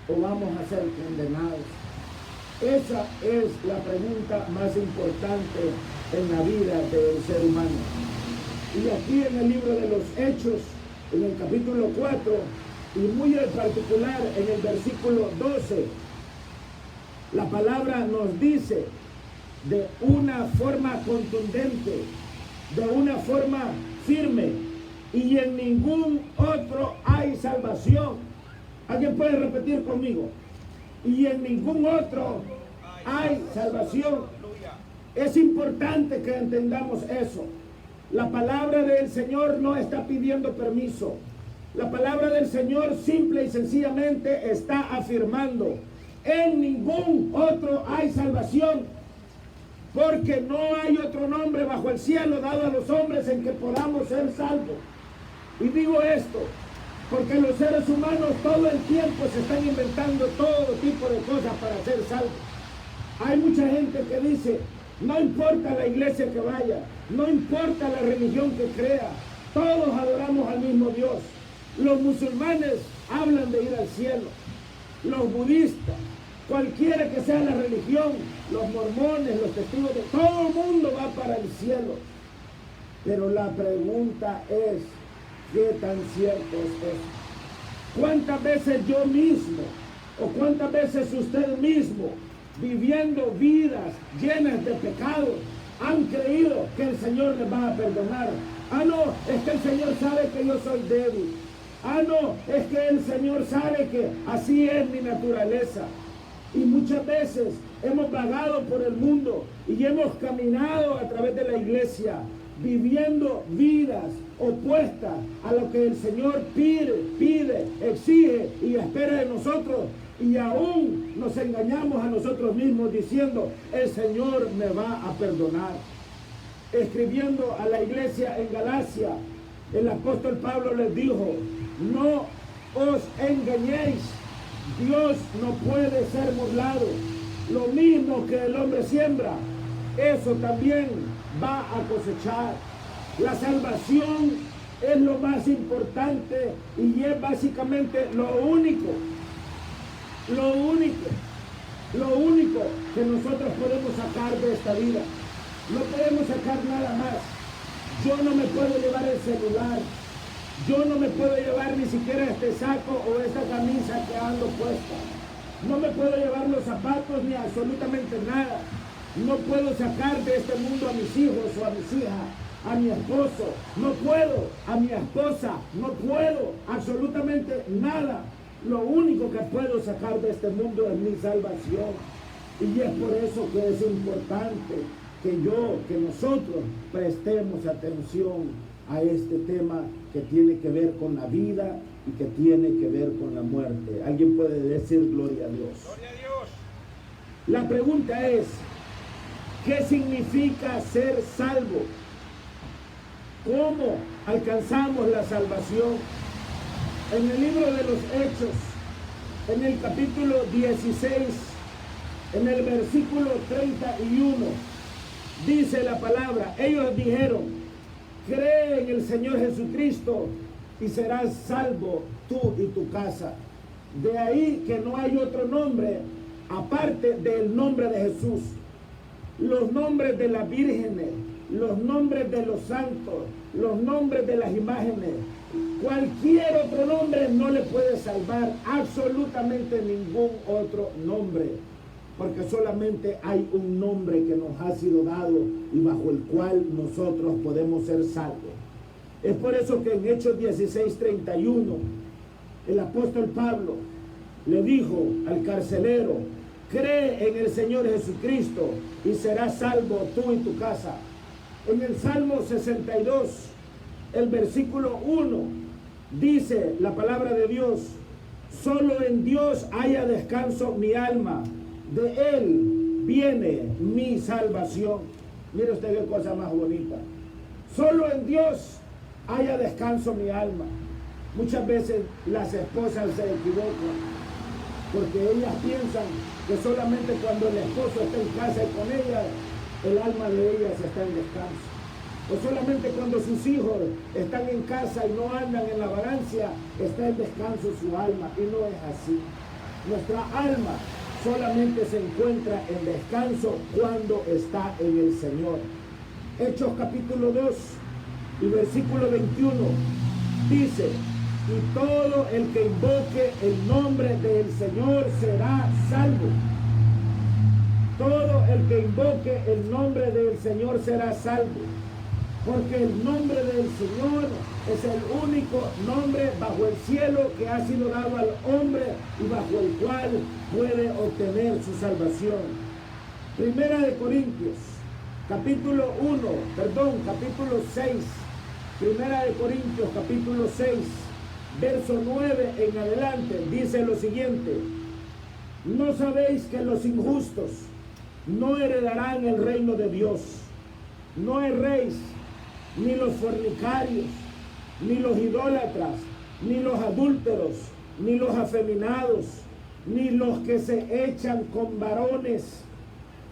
o vamos a ser condenados? Esa es la pregunta más importante en la vida del ser humano. Y aquí en el libro de los Hechos, en el capítulo 4, y muy en particular en el versículo 12, la palabra nos dice de una forma contundente, de una forma firme, y en ningún otro hay salvación. ¿Alguien puede repetir conmigo? Y en ningún otro hay salvación. Es importante que entendamos eso. La palabra del Señor no está pidiendo permiso. La palabra del Señor simple y sencillamente está afirmando: en ningún otro hay salvación, porque no hay otro nombre bajo el cielo dado a los hombres en que podamos ser salvos. Y digo esto porque los seres humanos todo el tiempo se están inventando todo tipo de cosas para ser salvos. Hay mucha gente que dice: no importa la iglesia que vaya, no importa la religión que crea, todos adoramos al mismo Dios. Los musulmanes hablan de ir al cielo, los budistas, cualquiera que sea la religión, los mormones, los testigos de todo el mundo va para el cielo. Pero la pregunta es: ¿qué tan cierto es eso? ¿Cuántas veces yo mismo o cuántas veces usted mismo, viviendo vidas llenas de pecados, han creído que el Señor les va a perdonar? Ah, no, es que el Señor sabe que yo soy débil. Ah, no, es que el Señor sabe que así es mi naturaleza. Y muchas veces hemos vagado por el mundo y hemos caminado a través de la iglesia, viviendo vidas opuestas a lo que el Señor pide, exige y espera de nosotros. Y aún nos engañamos a nosotros mismos diciendo: el Señor me va a perdonar. Escribiendo a la iglesia en Galacia, el apóstol Pablo les dijo: no os engañéis, Dios no puede ser burlado. Lo mismo que el hombre siembra, eso también va a cosechar. La salvación es lo más importante y es básicamente lo único que nosotros podemos sacar de esta vida. No podemos sacar nada más. Yo no me puedo llevar el celular, yo no me puedo llevar ni siquiera este saco o esta camisa que ando puesta, no me puedo llevar los zapatos ni absolutamente nada. No puedo sacar de este mundo a mis hijos o a mis hijas, a mi esposo, no puedo, a mi esposa, no puedo, absolutamente nada. Lo único que puedo sacar de este mundo es mi salvación. Y es por eso que es importante que nosotros prestemos atención a este tema que tiene que ver con la vida y que tiene que ver con la muerte. ¿Alguien puede decir gloria a Dios? Gloria a Dios. La pregunta es: ¿qué significa ser salvo? ¿Cómo alcanzamos la salvación? En el libro de los Hechos, en el capítulo 16, en el versículo 31, dice la palabra: ellos dijeron: cree en el Señor Jesucristo y serás salvo tú y tu casa. De ahí que no hay otro nombre aparte del nombre de Jesús. Los nombres de las vírgenes, los nombres de los santos, los nombres de las imágenes, cualquier otro nombre no le puede salvar, absolutamente ningún otro nombre, porque solamente hay un nombre que nos ha sido dado y bajo el cual nosotros podemos ser salvos. Es por eso que en Hechos 16:31 el apóstol Pablo le dijo al carcelero: cree en el Señor Jesucristo y serás salvo tú y tu casa. En el Salmo 62, el versículo 1, dice la palabra de Dios: solo en Dios haya descanso mi alma, de Él viene mi salvación. Mire usted qué cosa más bonita. Solo en Dios haya descanso mi alma. Muchas veces las esposas se equivocan porque ellas piensan que solamente cuando el esposo está en casa y con ellas, el alma de ellas está en descanso. O solamente cuando sus hijos están en casa y no andan en la vagancia, está en descanso su alma. Y no es así. Nuestra alma solamente se encuentra en descanso cuando está en el Señor. Hechos capítulo 2 y versículo 21 dice: y todo el que invoque el nombre del Señor será salvo. Todo el que invoque el nombre del Señor será salvo. Porque el nombre del Señor es el único nombre bajo el cielo que ha sido dado al hombre y bajo el cual puede obtener su salvación. Primera de Corintios, capítulo 6. Primera de Corintios, capítulo 6, verso 9 en adelante, dice lo siguiente: ¿no sabéis que los injustos no heredarán el reino de Dios? No erréis, ni los fornicarios, ni los idólatras, ni los adúlteros, ni los afeminados, ni los que se echan con varones,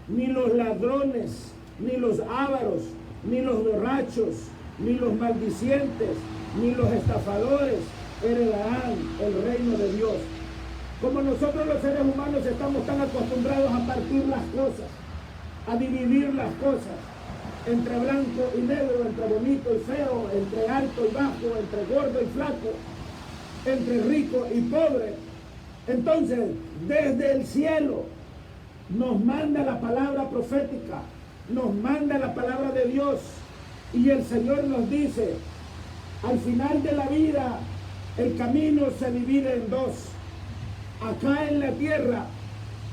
ni los ladrones, ni los ávaros, ni los borrachos, ni los maldicientes, ni los estafadores heredarán el reino de Dios. Como nosotros los seres humanos estamos tan acostumbrados a partir las cosas, a dividir las cosas, entre blanco y negro, entre bonito y feo, entre alto y bajo, entre gordo y flaco, entre rico y pobre. Entonces, desde el cielo nos manda la palabra profética, nos manda la palabra de Dios, y el Señor nos dice: al final de la vida, el camino se divide en dos. Acá en la tierra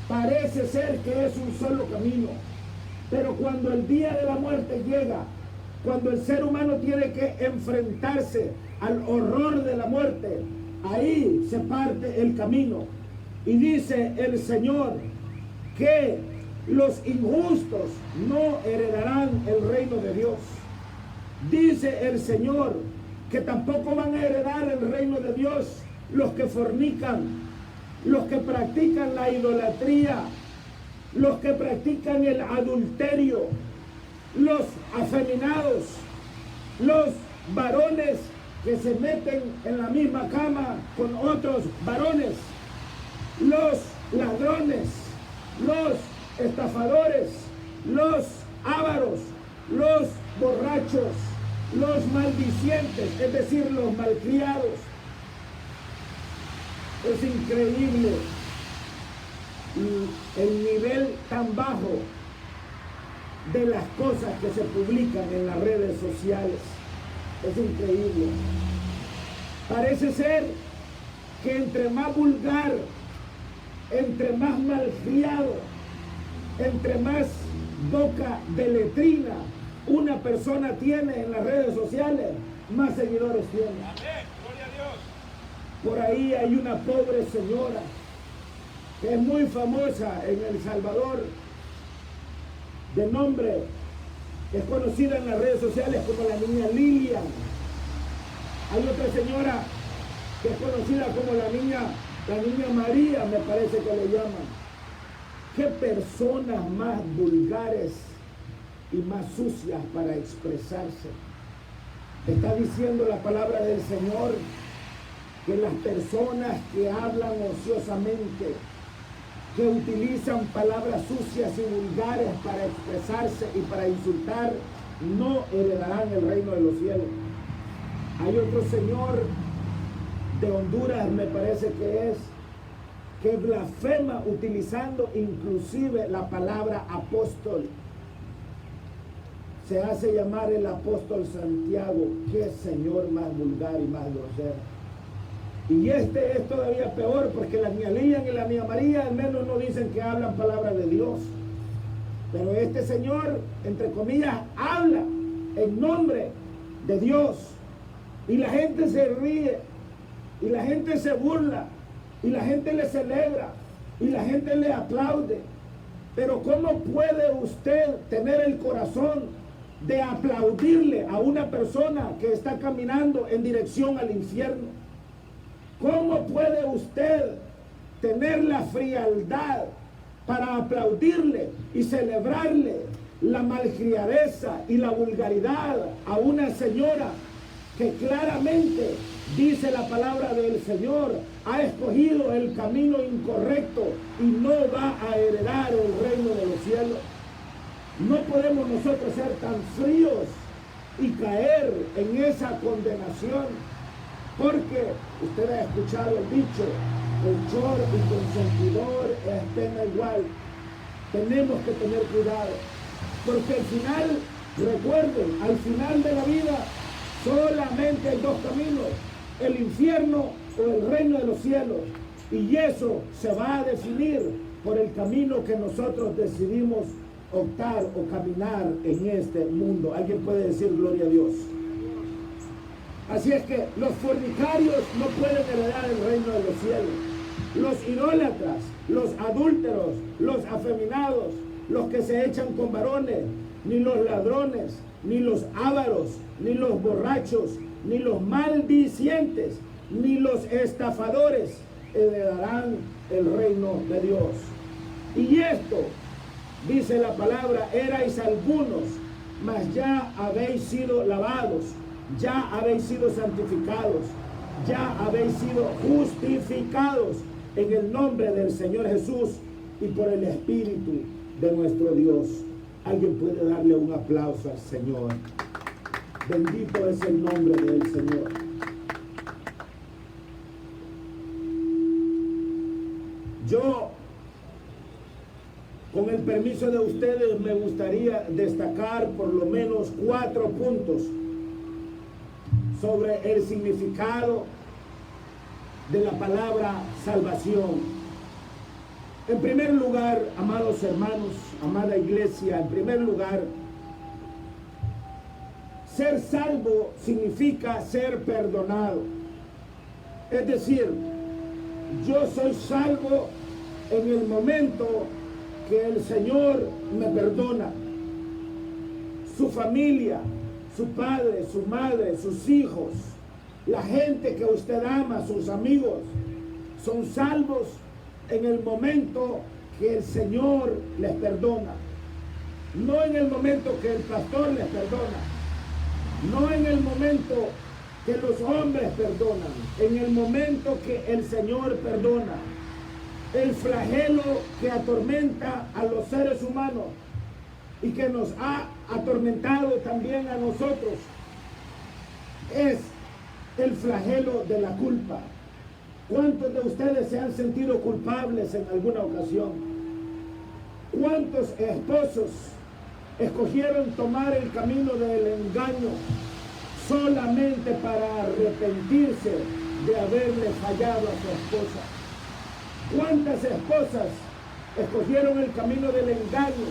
parece ser que es un solo camino. Pero cuando el día de la muerte llega, cuando el ser humano tiene que enfrentarse al horror de la muerte, ahí se parte el camino. Y dice el Señor que los injustos no heredarán el reino de Dios. Dice el Señor que tampoco van a heredar el reino de Dios los que fornican, los que practican la idolatría, los que practican el adulterio, los afeminados, los varones que se meten en la misma cama con otros varones, los ladrones, los estafadores, los ávaros, los borrachos, los maldicientes, es decir, los malcriados. Es increíble el nivel tan bajo de las cosas que se publican en las redes sociales. Es increíble. Parece ser que entre más vulgar, entre más malcriado, entre más boca de letrina una persona tiene en las redes sociales, más seguidores tiene. Amén. Gloria a Dios. Por ahí hay una pobre señora que es muy famosa en El Salvador, de nombre, es conocida en las redes sociales como la niña Lilian. Hay otra señora que es conocida como la niña María, me parece que le llaman. Qué personas más vulgares y más sucias para expresarse. Está diciendo la palabra del Señor que las personas que hablan ociosamente, que utilizan palabras sucias y vulgares para expresarse y para insultar, no heredarán el reino de los cielos. Hay otro señor de Honduras, me parece que blasfema utilizando inclusive la palabra apóstol. Se hace llamar el apóstol Santiago. Qué señor más vulgar y más grosero. Y este es todavía peor, porque la niña Lilian y la niña María al menos no dicen que hablan palabra de Dios. Pero este señor, entre comillas, habla en nombre de Dios. Y la gente se ríe, y la gente se burla, y la gente le celebra, y la gente le aplaude. Pero ¿cómo puede usted tener el corazón de aplaudirle a una persona que está caminando en dirección al infierno? ¿Cómo puede usted tener la frialdad para aplaudirle y celebrarle la malcriadeza y la vulgaridad a una señora que claramente dice la palabra del Señor, ha escogido el camino incorrecto y no va a heredar el reino de los cielos. No podemos nosotros ser tan fríos y caer en esa condenación, porque usted ha escuchado el dicho, el chor y consentidor es pena igual. Tenemos que tener cuidado, porque al final, recuerden, al final de la vida solamente hay dos caminos, el infierno o el reino de los cielos, y eso se va a definir por el camino que nosotros decidimos optar o caminar en este mundo. ¿Alguien puede decir gloria a Dios? Así es que los fornicarios no pueden heredar el reino de los cielos. Los idólatras, los adúlteros, los afeminados, los que se echan con varones, ni los ladrones, ni los ávaros, ni los borrachos, ni los maldicientes, ni los estafadores heredarán el reino de Dios. Y esto, dice la palabra, erais algunos, mas ya habéis sido lavados, ya habéis sido santificados, ya habéis sido justificados en el nombre del Señor Jesús y por el Espíritu de nuestro Dios. Alguien puede darle un aplauso al Señor. Bendito es el nombre del Señor. Yo, con el permiso de ustedes, me gustaría destacar por lo menos 4 puntos sobre el significado de la palabra salvación. En primer lugar, amados hermanos, amada iglesia, en primer lugar, ser salvo significa ser perdonado. Es decir, yo soy salvo en el momento que el Señor me perdona. Su familia, su padre, su madre, sus hijos, la gente que usted ama, sus amigos, son salvos en el momento que el Señor les perdona. No en el momento que el pastor les perdona. No en el momento que los hombres perdonan. En el momento que el Señor perdona. El flagelo que atormenta a los seres humanos y que nos ha atormentado también a nosotros es el flagelo de la culpa. ¿Cuántos de ustedes se han sentido culpables en alguna ocasión? ¿Cuántos esposos escogieron tomar el camino del engaño solamente para arrepentirse de haberle fallado a su esposa? ¿Cuántas esposas escogieron el camino del engaño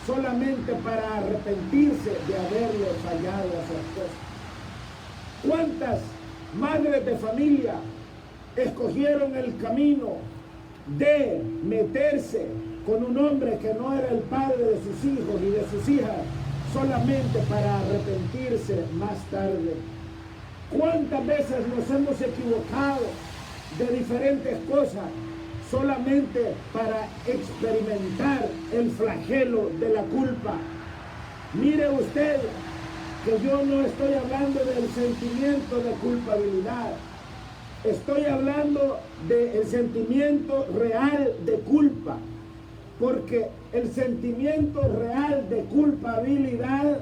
solamente para arrepentirse de haberle fallado a su esposa? ¿Cuántas madres de familia escogieron el camino de meterse con un hombre que no era el padre de sus hijos y de sus hijas solamente para arrepentirse más tarde? ¿Cuántas veces nos hemos equivocado de diferentes cosas solamente para experimentar el flagelo de la culpa? Mire usted que yo no estoy hablando del sentimiento de culpabilidad. Estoy hablando del sentimiento real de culpa, porque el sentimiento real de culpabilidad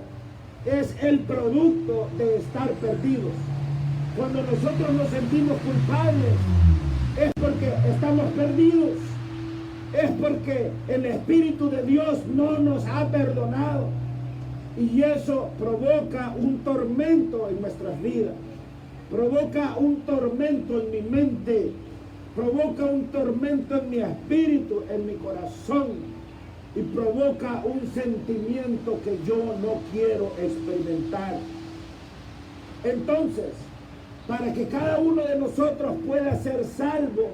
es el producto de estar perdidos. Cuando nosotros nos sentimos culpables, es porque estamos perdidos, es porque el Espíritu de Dios no nos ha perdonado, y eso provoca un tormento en nuestras vidas. Provoca un tormento en mi mente, provoca un tormento en mi espíritu, en mi corazón, y provoca un sentimiento que yo no quiero experimentar. Entonces, para que cada uno de nosotros pueda ser salvo,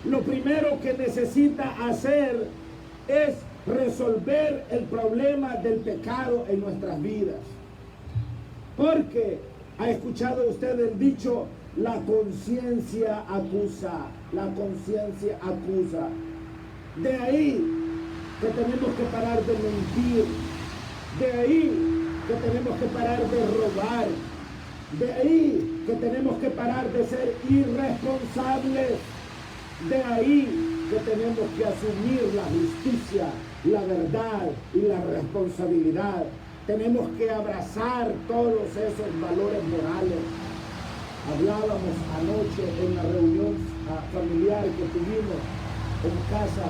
lo primero que necesita hacer es resolver el problema del pecado en nuestras vidas. Porque ¿ha escuchado usted el dicho? La conciencia acusa. La conciencia acusa. De ahí que tenemos que parar de mentir. De ahí que tenemos que parar de robar. De ahí que tenemos que parar de ser irresponsables. De ahí que tenemos que asumir la justicia, la verdad y la responsabilidad. Tenemos que abrazar todos esos valores morales. Hablábamos anoche en la reunión familiar que tuvimos en casa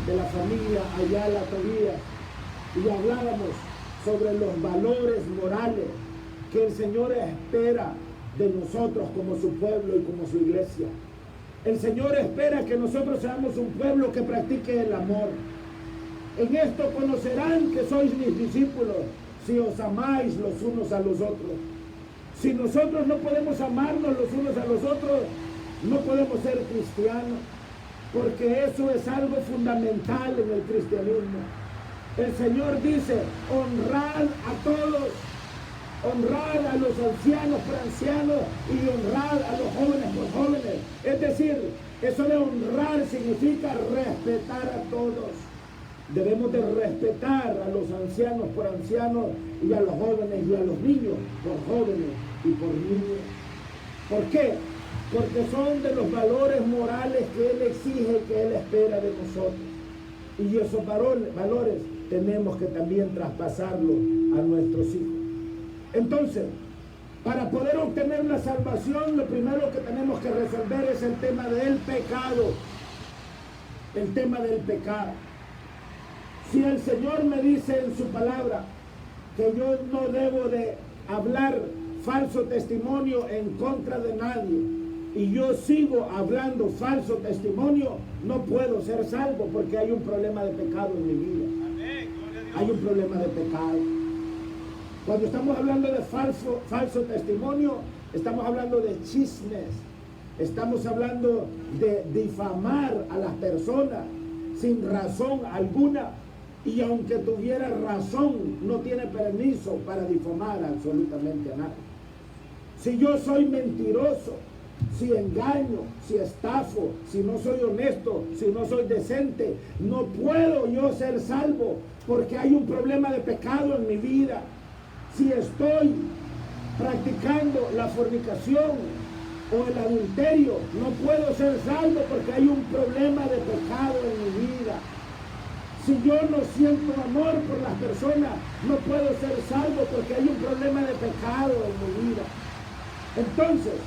de la familia Ayala Tobías, y hablábamos sobre los valores morales que el Señor espera de nosotros como su pueblo y como su iglesia. El Señor espera que nosotros seamos un pueblo que practique el amor. En esto conocerán que sois mis discípulos, si os amáis los unos a los otros. Si nosotros no podemos amarnos los unos a los otros, no podemos ser cristianos, porque eso es algo fundamental en el cristianismo. El Señor dice, honrad a todos, honrad a los ancianos por ancianos y honrad a los jóvenes por jóvenes. Es decir, eso de honrar significa respetar a todos. Debemos de respetar a los ancianos por ancianos y a los jóvenes y a los niños por jóvenes y por niños. ¿Por qué? Porque son de los valores morales que Él exige, que Él espera de nosotros. Y esos valores tenemos que también traspasarlos a nuestros hijos. Entonces, para poder obtener la salvación, lo primero que tenemos que resolver es el tema del pecado. El tema del pecado. Si el Señor me dice en su palabra que yo no debo de hablar falso testimonio en contra de nadie, y yo sigo hablando falso testimonio, no puedo ser salvo porque hay un problema de pecado en mi vida. Hay un problema de pecado. Cuando estamos hablando de falso testimonio, estamos hablando de chismes, estamos hablando de difamar a las personas sin razón alguna, y aunque tuviera razón, no tiene permiso para difamar absolutamente a nadie. Si yo soy mentiroso, si engaño, si estafo, si no soy honesto, si no soy decente, no puedo yo ser salvo porque hay un problema de pecado en mi vida. Si estoy practicando la fornicación o el adulterio, no puedo ser salvo porque hay un problema de pecado en mi vida. Si yo no siento amor por las personas, no puedo ser salvo porque hay un problema de pecado en mi vida. Entonces,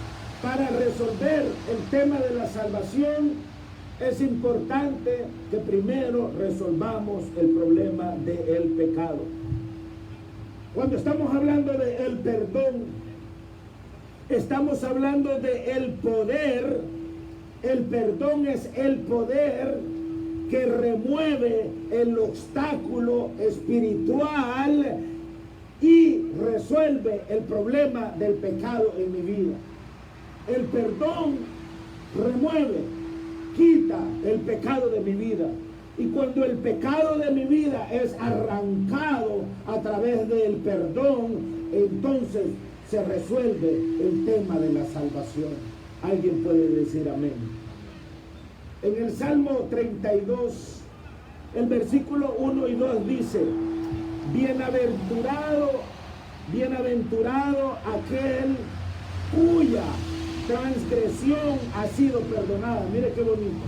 para resolver el tema de la salvación, es importante que primero resolvamos el problema del pecado. Cuando estamos hablando del perdón, estamos hablando del poder. El perdón es el poder que remueve el obstáculo espiritual y resuelve el problema del pecado en mi vida. El perdón remueve, quita el pecado de mi vida. Y cuando el pecado de mi vida es arrancado a través del perdón, entonces se resuelve el tema de la salvación. ¿Alguien puede decir amén? En el Salmo 32, el versículo 1 y 2 dice, bienaventurado aquel cuya transgresión ha sido perdonada. Mire qué bonito.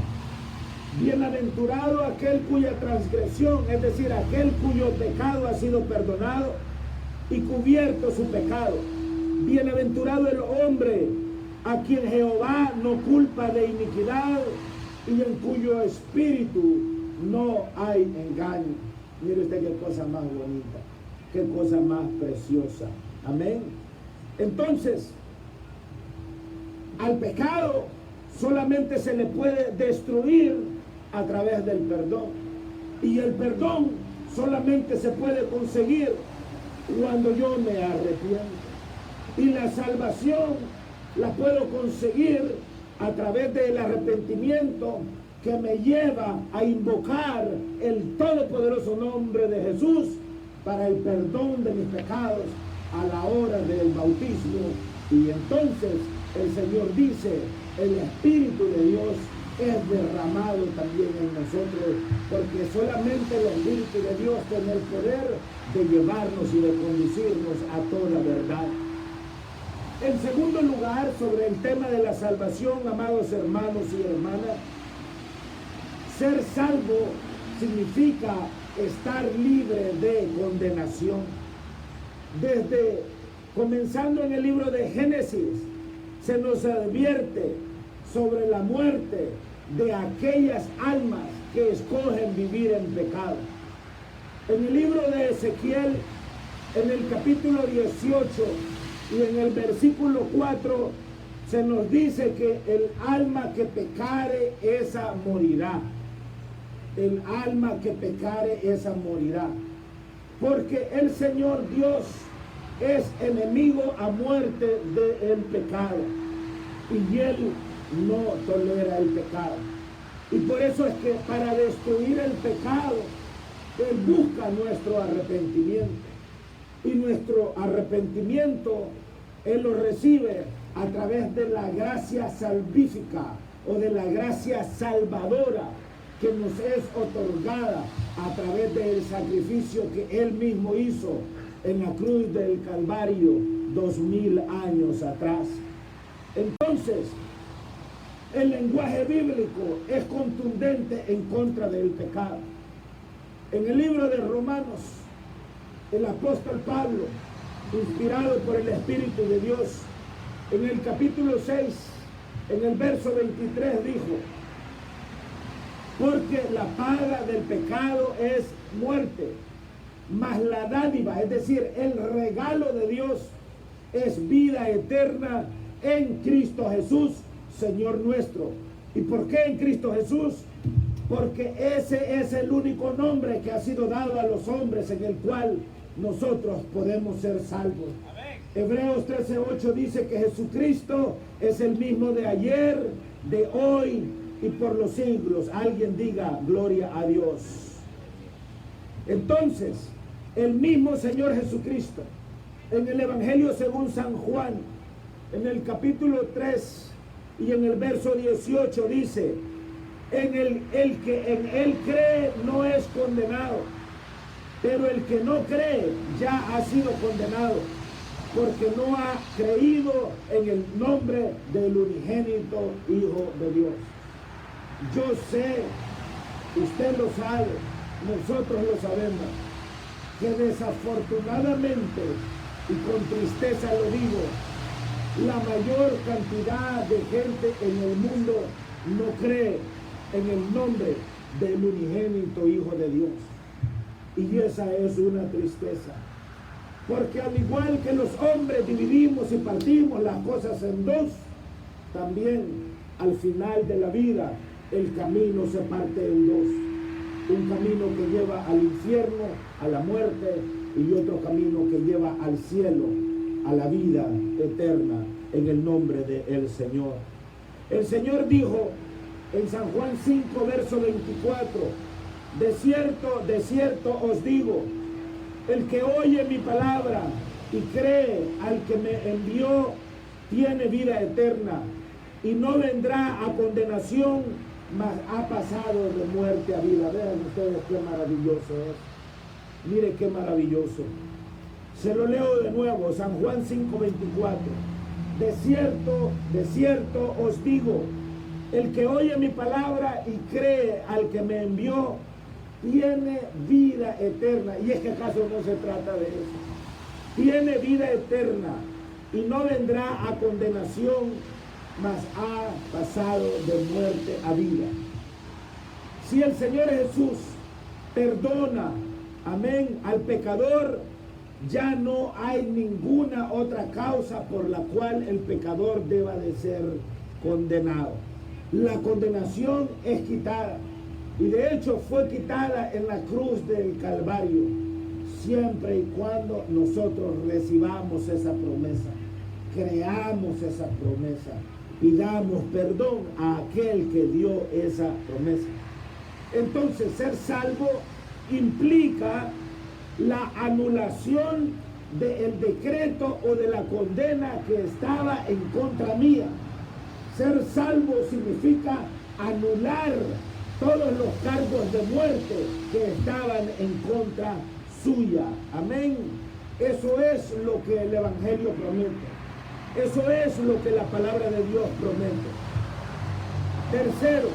Bienaventurado aquel cuya transgresión, es decir, aquel cuyo pecado ha sido perdonado y cubierto su pecado. Bienaventurado el hombre a quien Jehová no culpa de iniquidad y en cuyo espíritu no hay engaño. Mire usted qué cosa más bonita, qué cosa más preciosa. Amén. Entonces, al pecado solamente se le puede destruir a través del perdón. Y el perdón solamente se puede conseguir cuando yo me arrepiento. Y la salvación la puedo conseguir a través del arrepentimiento que me lleva a invocar el todopoderoso nombre de Jesús para el perdón de mis pecados a la hora del bautismo. Y entonces el Señor dice, el Espíritu de Dios es derramado también en nosotros, porque solamente el Espíritu de Dios tiene el poder de llevarnos y de conducirnos a toda verdad. En segundo lugar, sobre el tema de la salvación, amados hermanos y hermanas, ser salvo significa estar libre de condenación. Comenzando en el libro de Génesis, se nos advierte sobre la muerte de aquellas almas que escogen vivir en pecado. En el libro de Ezequiel, en el capítulo 18 y en el versículo 4, se nos dice que el alma que pecare, esa morirá. El alma que pecare, esa morirá. Porque el Señor Dios es enemigo a muerte del pecado. Y Él no tolera el pecado. Y por eso es que para destruir el pecado, Él busca nuestro arrepentimiento. Y nuestro arrepentimiento Él lo recibe a través de la gracia salvífica o de la gracia salvadora que nos es otorgada a través del sacrificio que Él mismo hizo en la cruz del Calvario 2000 años atrás. Entonces, el lenguaje bíblico es contundente en contra del pecado. En el libro de Romanos, el apóstol Pablo, inspirado por el Espíritu de Dios, en el capítulo 6, en el verso 23 dijo: porque la paga del pecado es muerte, mas la dádiva, es decir, el regalo de Dios, es vida eterna en Cristo Jesús, Señor nuestro. ¿Y por qué en Cristo Jesús? Porque ese es el único nombre que ha sido dado a los hombres en el cual nosotros podemos ser salvos. Amén. Hebreos 13:8 dice que Jesucristo es el mismo de ayer, de hoy y por los siglos. Alguien diga gloria a Dios. Entonces, el mismo Señor Jesucristo, en el Evangelio según San Juan, en el capítulo 3 y en el verso 18 dice: el que en Él cree no es condenado, pero el que no cree ya ha sido condenado, porque no ha creído en el nombre del unigénito Hijo de Dios. Yo sé, usted lo sabe, nosotros lo sabemos, que desafortunadamente, y con tristeza lo digo, la mayor cantidad de gente en el mundo no cree en el nombre del unigénito Hijo de Dios. Y esa es una tristeza. Porque al igual que los hombres dividimos y partimos las cosas en dos, también al final de la vida el camino se parte en dos. Un camino que lleva al infierno, a la muerte, y otro camino que lleva al cielo, a la vida eterna, en el nombre del Señor. El Señor dijo en San Juan 5, verso 24: de cierto os digo, el que oye mi palabra y cree al que me envió, tiene vida eterna, y no vendrá a condenación, mas ha pasado de muerte a vida. Vean ustedes qué maravilloso es. Mire qué maravilloso. Se lo leo de nuevo, San Juan 5:24. De cierto os digo, el que oye mi palabra y cree al que me envió, tiene vida eterna. Y es que acaso no se trata de eso. Tiene vida eterna y no vendrá a condenación, mas ha pasado de muerte a vida. Si el Señor Jesús perdona, amén, al pecador, ya no hay ninguna otra causa por la cual el pecador deba de ser condenado. La condenación es quitada, y de hecho fue quitada en la cruz del Calvario, siempre y cuando nosotros recibamos esa promesa, creamos esa promesa, pidamos perdón a aquel que dio esa promesa. Entonces, ser salvo implica la anulación del decreto o de la condena que estaba en contra mía. Ser salvo significa anular todos los cargos de muerte que estaban en contra suya. Amén. Eso es lo que el Evangelio promete. Eso es lo que la palabra de Dios promete. Tercero,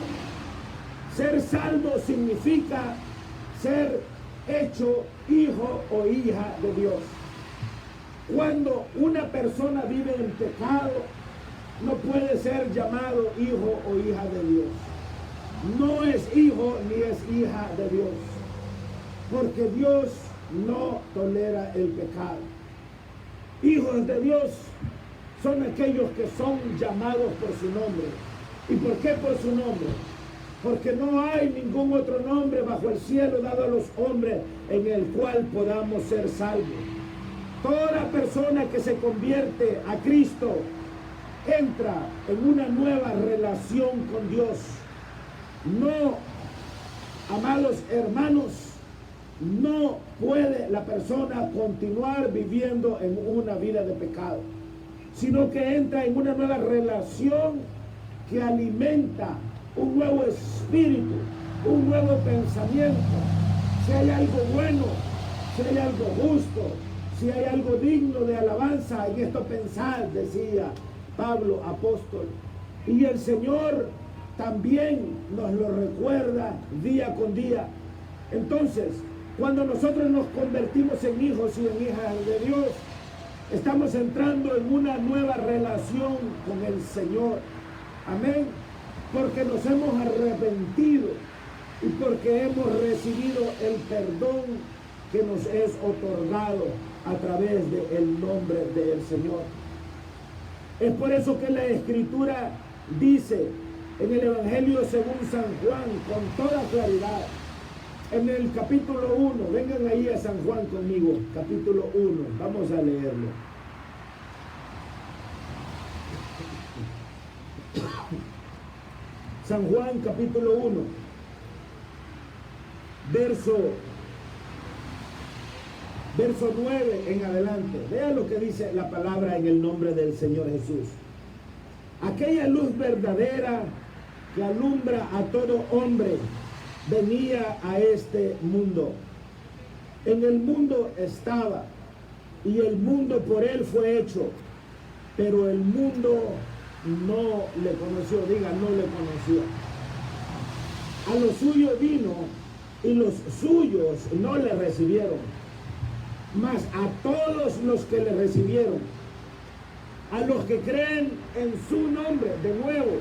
ser salvo significa ser hecho hijo o hija de Dios. Cuando una persona vive en pecado, no puede ser llamado hijo o hija de Dios. No es hijo ni es hija de Dios, porque Dios no tolera el pecado. Hijos de Dios son aquellos que son llamados por su nombre. ¿Y por qué por su nombre? Porque no hay ningún otro nombre bajo el cielo dado a los hombres en el cual podamos ser salvos. Toda persona que se convierte a Cristo entra en una nueva relación con Dios. No, amados hermanos, no puede la persona continuar viviendo en una vida de pecado, sino que entra en una nueva relación que alimenta un nuevo espíritu, un nuevo pensamiento. Si hay algo bueno, si hay algo justo, si hay algo digno de alabanza, en esto pensar, decía Pablo, apóstol. Y el Señor también nos lo recuerda día con día. Entonces, cuando nosotros nos convertimos en hijos y en hijas de Dios, estamos entrando en una nueva relación con el Señor. Amén. Porque nos hemos arrepentido y porque hemos recibido el perdón que nos es otorgado a través del nombre del Señor. Es por eso que la Escritura dice en el Evangelio según San Juan con toda claridad, en el capítulo 1, vengan ahí a San Juan conmigo, capítulo 1, vamos a leerlo. San Juan capítulo 1, verso 9 en adelante. Vean lo que dice la palabra en el nombre del Señor Jesús. Aquella luz verdadera que alumbra a todo hombre venía a este mundo. En el mundo estaba y el mundo por él fue hecho, pero el mundo no le conoció. Diga, no le conoció. A los suyos vino y los suyos no le recibieron. Mas a todos los que le recibieron, a los que creen en su nombre, de nuevo,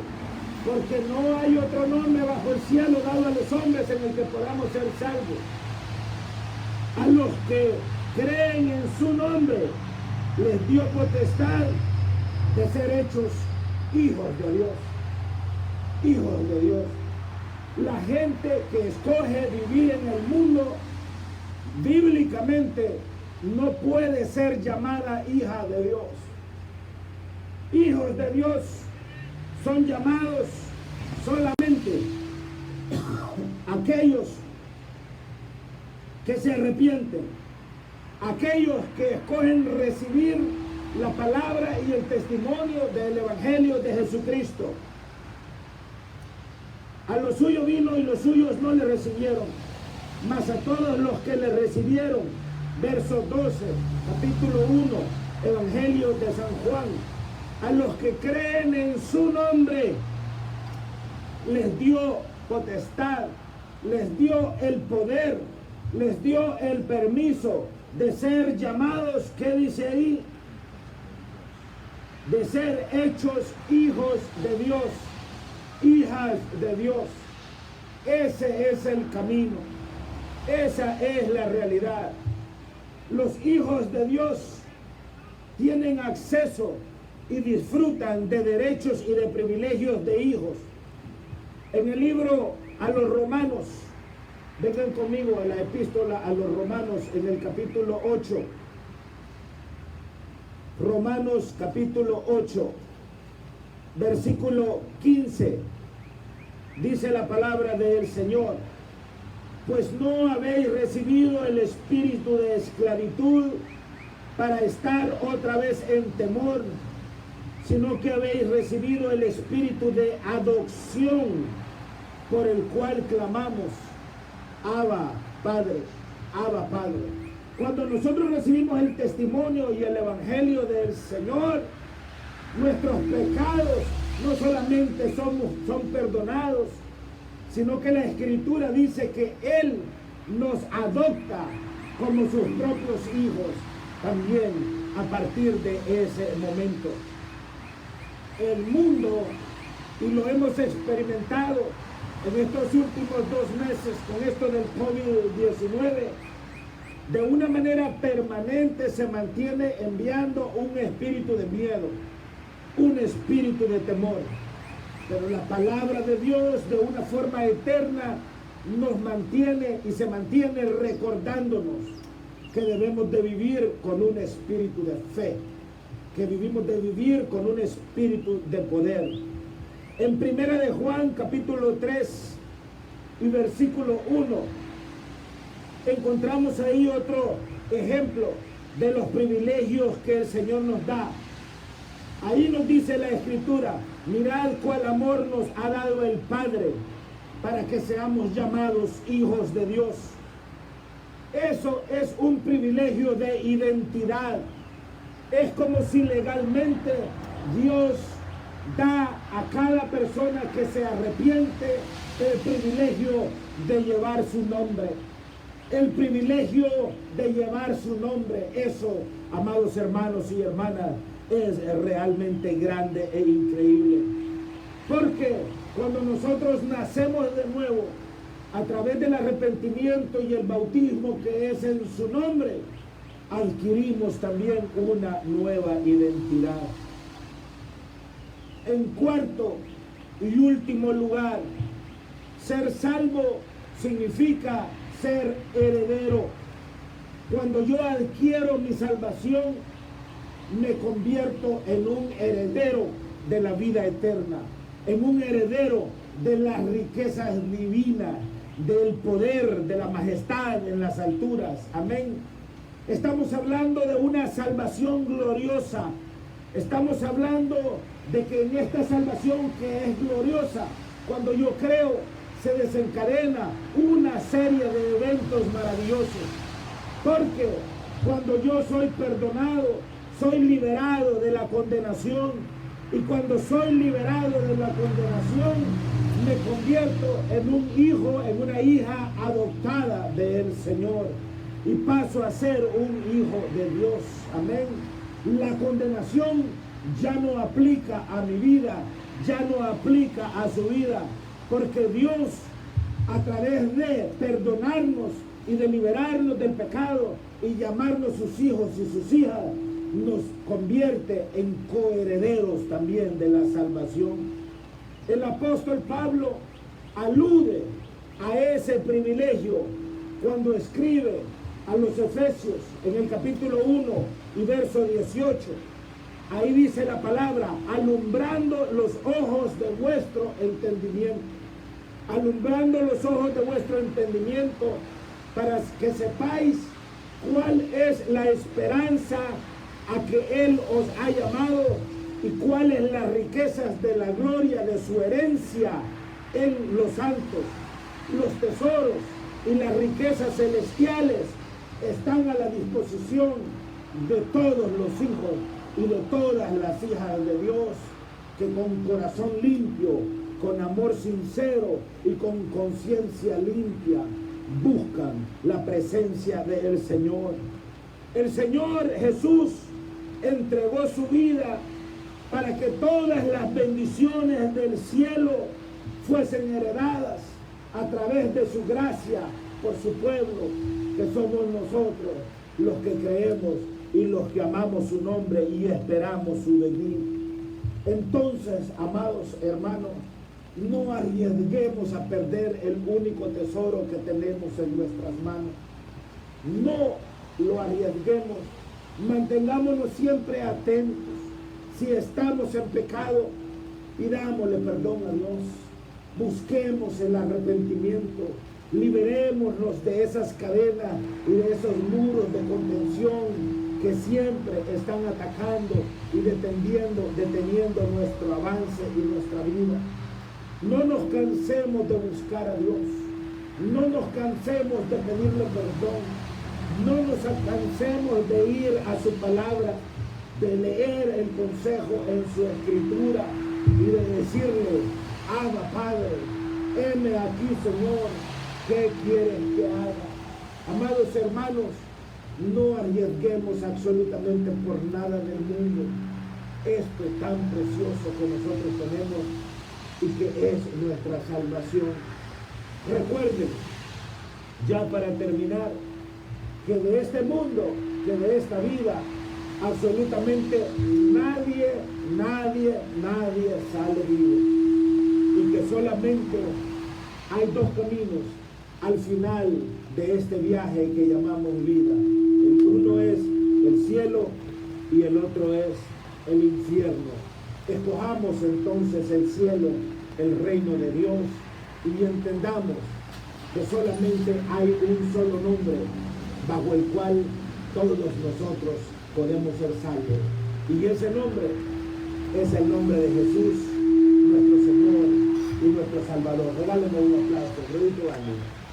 porque no hay otro nombre bajo el cielo dado a los hombres en el que podamos ser salvos. A los que creen en su nombre, les dio potestad de ser hechos hijos de Dios. Hijos de Dios. La gente que escoge vivir en el mundo, bíblicamente, no puede ser llamada hija de Dios. Hijos de Dios son llamados solamente aquellos que se arrepienten, aquellos que escogen recibir la palabra y el testimonio del Evangelio de Jesucristo. A los suyos vino y los suyos no le recibieron, mas a todos los que le recibieron, verso 12, capítulo 1, Evangelio de San Juan, a los que creen en su nombre, les dio potestad, les dio el poder, les dio el permiso de ser llamados, ¿qué dice ahí? De ser hechos hijos de Dios, hijas de Dios. Ese es el camino, esa es la realidad. Los hijos de Dios tienen acceso y disfrutan de derechos y de privilegios de hijos. En el libro a los Romanos, vengan conmigo a la epístola a los Romanos en el capítulo 8. Romanos capítulo 8, versículo 15, dice la palabra del Señor: pues no habéis recibido el espíritu de esclavitud para estar otra vez en temor, sino que habéis recibido el espíritu de adopción, por el cual clamamos, Abba, Padre, Abba, Padre. Cuando nosotros recibimos el testimonio y el evangelio del Señor, Nuestros pecados no solamente son perdonados, sino que la Escritura dice que Él nos adopta como sus propios hijos también a partir de ese momento. El mundo, y lo hemos experimentado en estos últimos 2 meses con esto del COVID-19, de una manera permanente se mantiene enviando un espíritu de miedo, un espíritu de temor. Pero la palabra de Dios de una forma eterna nos mantiene y se mantiene recordándonos que debemos de vivir con un espíritu de fe, que debemos de vivir con un espíritu de poder. En Primera de Juan, capítulo 3 y versículo 1, encontramos ahí otro ejemplo de los privilegios que el Señor nos da. Ahí nos dice la Escritura: mirad cuál amor nos ha dado el Padre para que seamos llamados hijos de Dios. Eso es un privilegio de identidad. Es como si legalmente Dios da a cada persona que se arrepiente el privilegio de llevar su nombre. El privilegio de llevar su nombre. Eso, amados hermanos y hermanas, es realmente grande e increíble. Porque cuando nosotros nacemos de nuevo, a través del arrepentimiento y el bautismo que es en su nombre, adquirimos también una nueva identidad. En cuarto y último lugar, ser salvo significa ser heredero. Cuando yo adquiero mi salvación, me convierto en un heredero de la vida eterna, en un heredero de las riquezas divinas, del poder, de la majestad en las alturas. Amén. Estamos hablando de una salvación gloriosa. Estamos hablando de que en esta salvación que es gloriosa, cuando yo creo, se desencadena una serie de eventos maravillosos. Porque cuando yo soy perdonado, soy liberado de la condenación. Y cuando soy liberado de la condenación, me convierto en un hijo, en una hija adoptada del Señor. Y paso a ser un hijo de Dios. Amén. La condenación ya no aplica a mi vida, ya no aplica a su vida. Porque Dios, a través de perdonarnos y de liberarnos del pecado y llamarnos sus hijos y sus hijas, nos convierte en coherederos también de la salvación. El apóstol Pablo alude a ese privilegio cuando escribe a los Efesios en el capítulo 1 y verso 18. Ahí dice la palabra: alumbrando los ojos de vuestro entendimiento. Alumbrando los ojos de vuestro entendimiento, para que sepáis cuál es la esperanza a que Él os ha llamado y cuáles las riquezas de la gloria de su herencia en los santos. Los tesoros y las riquezas celestiales están a la disposición de todos los hijos y de todas las hijas de Dios, que con corazón limpio, con amor sincero y con conciencia limpia buscan la presencia del Señor. El Señor Jesús entregó su vida para que todas las bendiciones del cielo fuesen heredadas a través de su gracia por su pueblo, que somos nosotros los que creemos y los que amamos su nombre y esperamos su venir. Entonces, amados hermanos, no arriesguemos a perder el único tesoro que tenemos en nuestras manos. No lo arriesguemos. Mantengámonos siempre atentos. Si estamos en pecado, pidámosle perdón a Dios. Busquemos el arrepentimiento. Liberémonos de esas cadenas y de esos muros de contención que siempre están atacando y deteniendo nuestro avance y nuestra vida. No nos cansemos de buscar a Dios. No nos cansemos de pedirle perdón. No nos cansemos de ir a su palabra. de leer el consejo en su escritura y de decirle: Abba, Padre, heme aquí, Señor, ¿qué quieres que haga? Amados hermanos, no arriesguemos absolutamente por nada del mundo esto tan precioso que nosotros tenemos y que es nuestra salvación. Recuerden, ya para terminar, que de este mundo, que de esta vida, absolutamente nadie sale vivo. Y que solamente hay dos caminos al final de este viaje que llamamos vida. El uno es el cielo y el otro es el infierno. Escojamos entonces el cielo, el reino de Dios, y entendamos que solamente hay un solo nombre bajo el cual todos nosotros podemos ser salvos. Y ese nombre es el nombre de Jesús, nuestro Señor y nuestro Salvador. Regálenme un aplauso. Grito, amén.